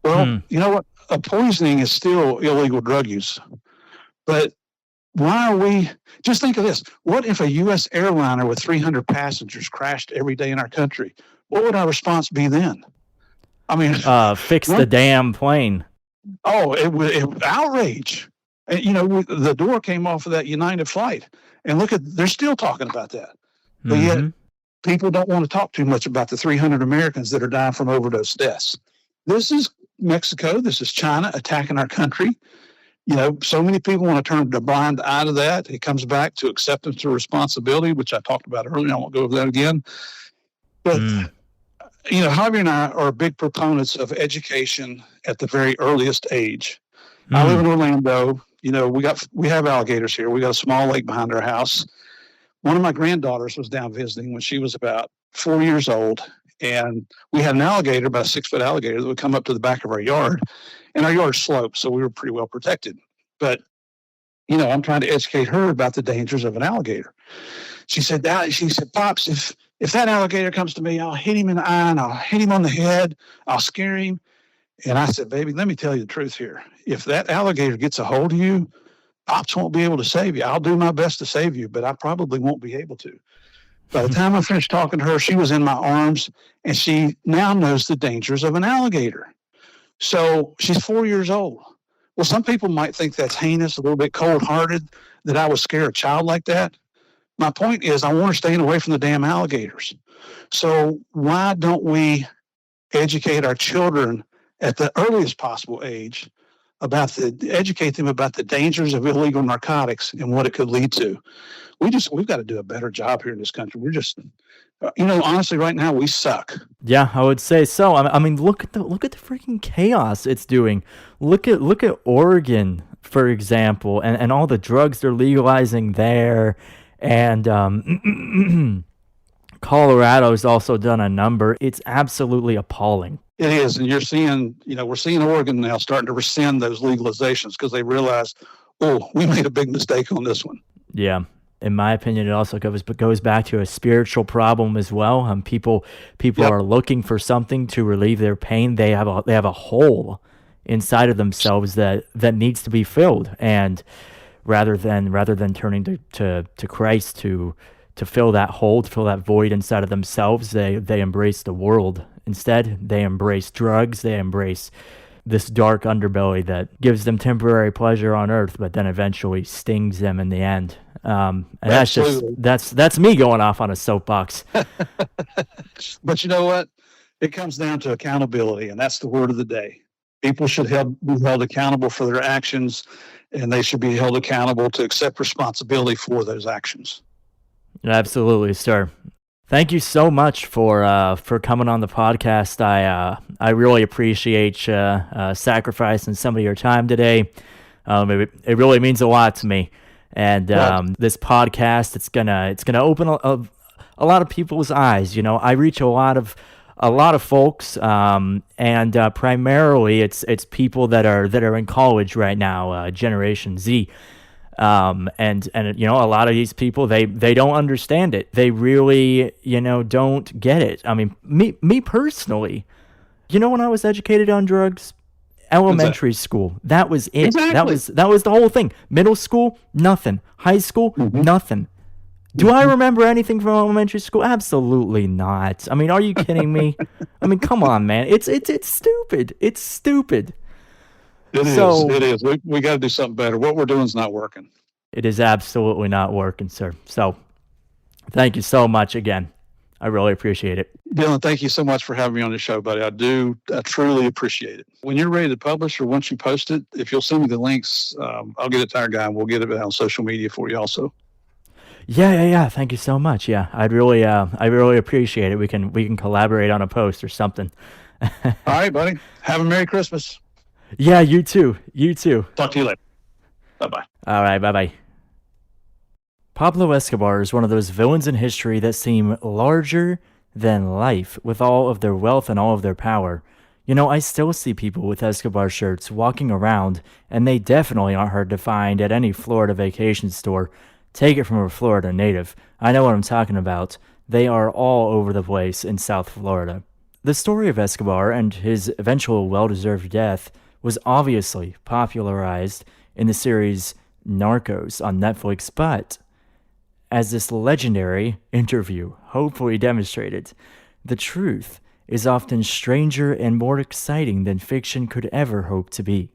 B: Well, you know what? A poisoning is still illegal drug use. But why are we, just think of this. What if a U.S. airliner with 300 passengers crashed every day in our country? What would our response be then? I mean,
A: fix the damn plane.
B: Oh, it was outrage. And, you know, the door came off of that United flight. And look they're still talking about that. But yet, people don't want to talk too much about the 300 Americans that are dying from overdose deaths. This is Mexico. This is China attacking our country. You know, so many people want to turn a blind eye to that. It comes back to acceptance of responsibility, which I talked about earlier. I won't go over that again. But, you know, Javier and I are big proponents of education at the very earliest age. I live in Orlando. You know, we have alligators here. We got a small lake behind our house. One of my granddaughters was down visiting when she was about 4 years old. And we had an alligator, about a 6-foot alligator, that would come up to the back of our yard. And our yard sloped, so we were pretty well protected. But, you know, I'm trying to educate her about the dangers of an alligator. She said, Pops, if that alligator comes to me, I'll hit him in the eye and I'll hit him on the head. I'll scare him. And I said, baby, let me tell you the truth here. If that alligator gets a hold of you, Pops won't be able to save you. I'll do my best to save you, but I probably won't be able to. By the time I finished talking to her, she was in my arms, and she now knows the dangers of an alligator. So she's 4 years old. Well, some people might think that's heinous, a little bit cold-hearted, that I would scare a child like that. My point is, I want her staying away from the damn alligators. So why don't we educate our children at the earliest possible age educate them about the dangers of illegal narcotics and what it could lead to? We've got to do a better job here in this country. We're just, you know, honestly, right now we suck.
A: Yeah, I would say so. I mean, look at the freaking chaos it's doing. Look at Oregon, for example, and all the drugs they're legalizing there, and Colorado's also done a number. It's absolutely appalling.
B: It is, and you're seeing, you know, we're seeing Oregon now starting to rescind those legalizations because they realize, oh, we made a big mistake on this one.
A: Yeah. In my opinion, it also goes back to a spiritual problem as well. People are looking for something to relieve their pain. They have a hole inside of themselves that needs to be filled, and rather than turning to Christ to fill that hole, to fill that void inside of themselves, they embrace the world. Instead, they embrace drugs. They embrace this dark underbelly that gives them temporary pleasure on earth, but then eventually stings them in the end. And
B: Absolutely.
A: that's me going off on a soapbox.
B: But you know what? It comes down to accountability, and that's the word of the day. People should be held accountable for their actions, and they should be held accountable to accept responsibility for those actions.
A: Absolutely, sir. Thank you so much for coming on the podcast. I really appreciate you sacrificing some of your time today. It really means a lot to me. And this podcast, it's gonna open a lot of people's eyes. You know, I reach a lot of folks, and primarily it's people that are in college right now, Generation Z. And you know, a lot of these people, they don't understand it. They really, you know, don't get it. I mean, me personally, you know, when I was educated on drugs, elementary school, that was it.
B: Exactly.
A: That was the whole thing. Middle school, nothing. High school, nothing. Do I remember anything from elementary school? Absolutely not. I mean, are you kidding me? I mean, come on, man. It's stupid. It's stupid.
B: It is. We got to do something better. What we're doing is not working.
A: It is absolutely not working, sir. So thank you so much again. I really appreciate it.
B: Dylan, thank you so much for having me on the show, buddy. I truly appreciate it. When you're ready to publish or once you post it, if you'll send me the links, I'll get it to our guy and we'll get it on social media for you also.
A: Yeah. Thank you so much. Yeah, I really appreciate it. We can collaborate on a post or something.
B: All right, buddy. Have a Merry Christmas.
A: Yeah, you too.
B: Talk to you later. Bye-bye.
A: All right, bye-bye. Pablo Escobar is one of those villains in history that seem larger than life with all of their wealth and all of their power. You know, I still see people with Escobar shirts walking around, and they definitely aren't hard to find at any Florida vacation store. Take it from a Florida native. I know what I'm talking about. They are all over the place in South Florida. The story of Escobar and his eventual well-deserved death was obviously popularized in the series Narcos on Netflix, but as this legendary interview hopefully demonstrated, the truth is often stranger and more exciting than fiction could ever hope to be.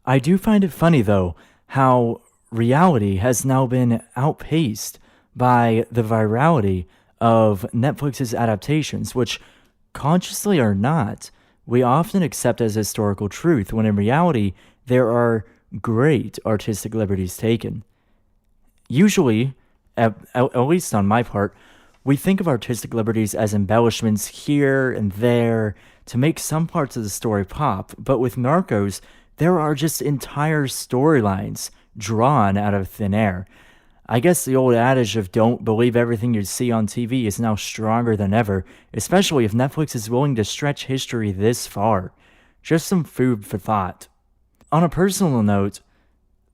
A: I do find it funny, though, how reality has now been outpaced by the virality of Netflix's adaptations, which, consciously or not, we often accept as historical truth, when in reality, there are great artistic liberties taken. Usually, at least on my part, we think of artistic liberties as embellishments here and there to make some parts of the story pop, but with Narcos, there are just entire storylines drawn out of thin air. I guess the old adage of don't believe everything you see on TV is now stronger than ever, especially if Netflix is willing to stretch history this far. Just some food for thought. On a personal note,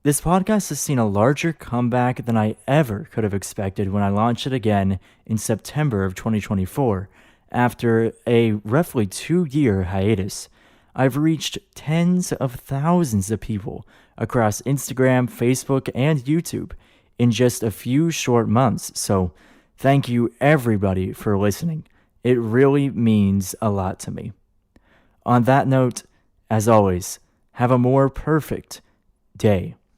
A: this podcast has seen a larger comeback than I ever could have expected when I launched it again in September of 2024. After a roughly 2-year hiatus, I've reached tens of thousands of people across Instagram, Facebook, and YouTube in just a few short months, so thank you everybody for listening. It really means a lot to me. On that note, as always, have a more perfect day.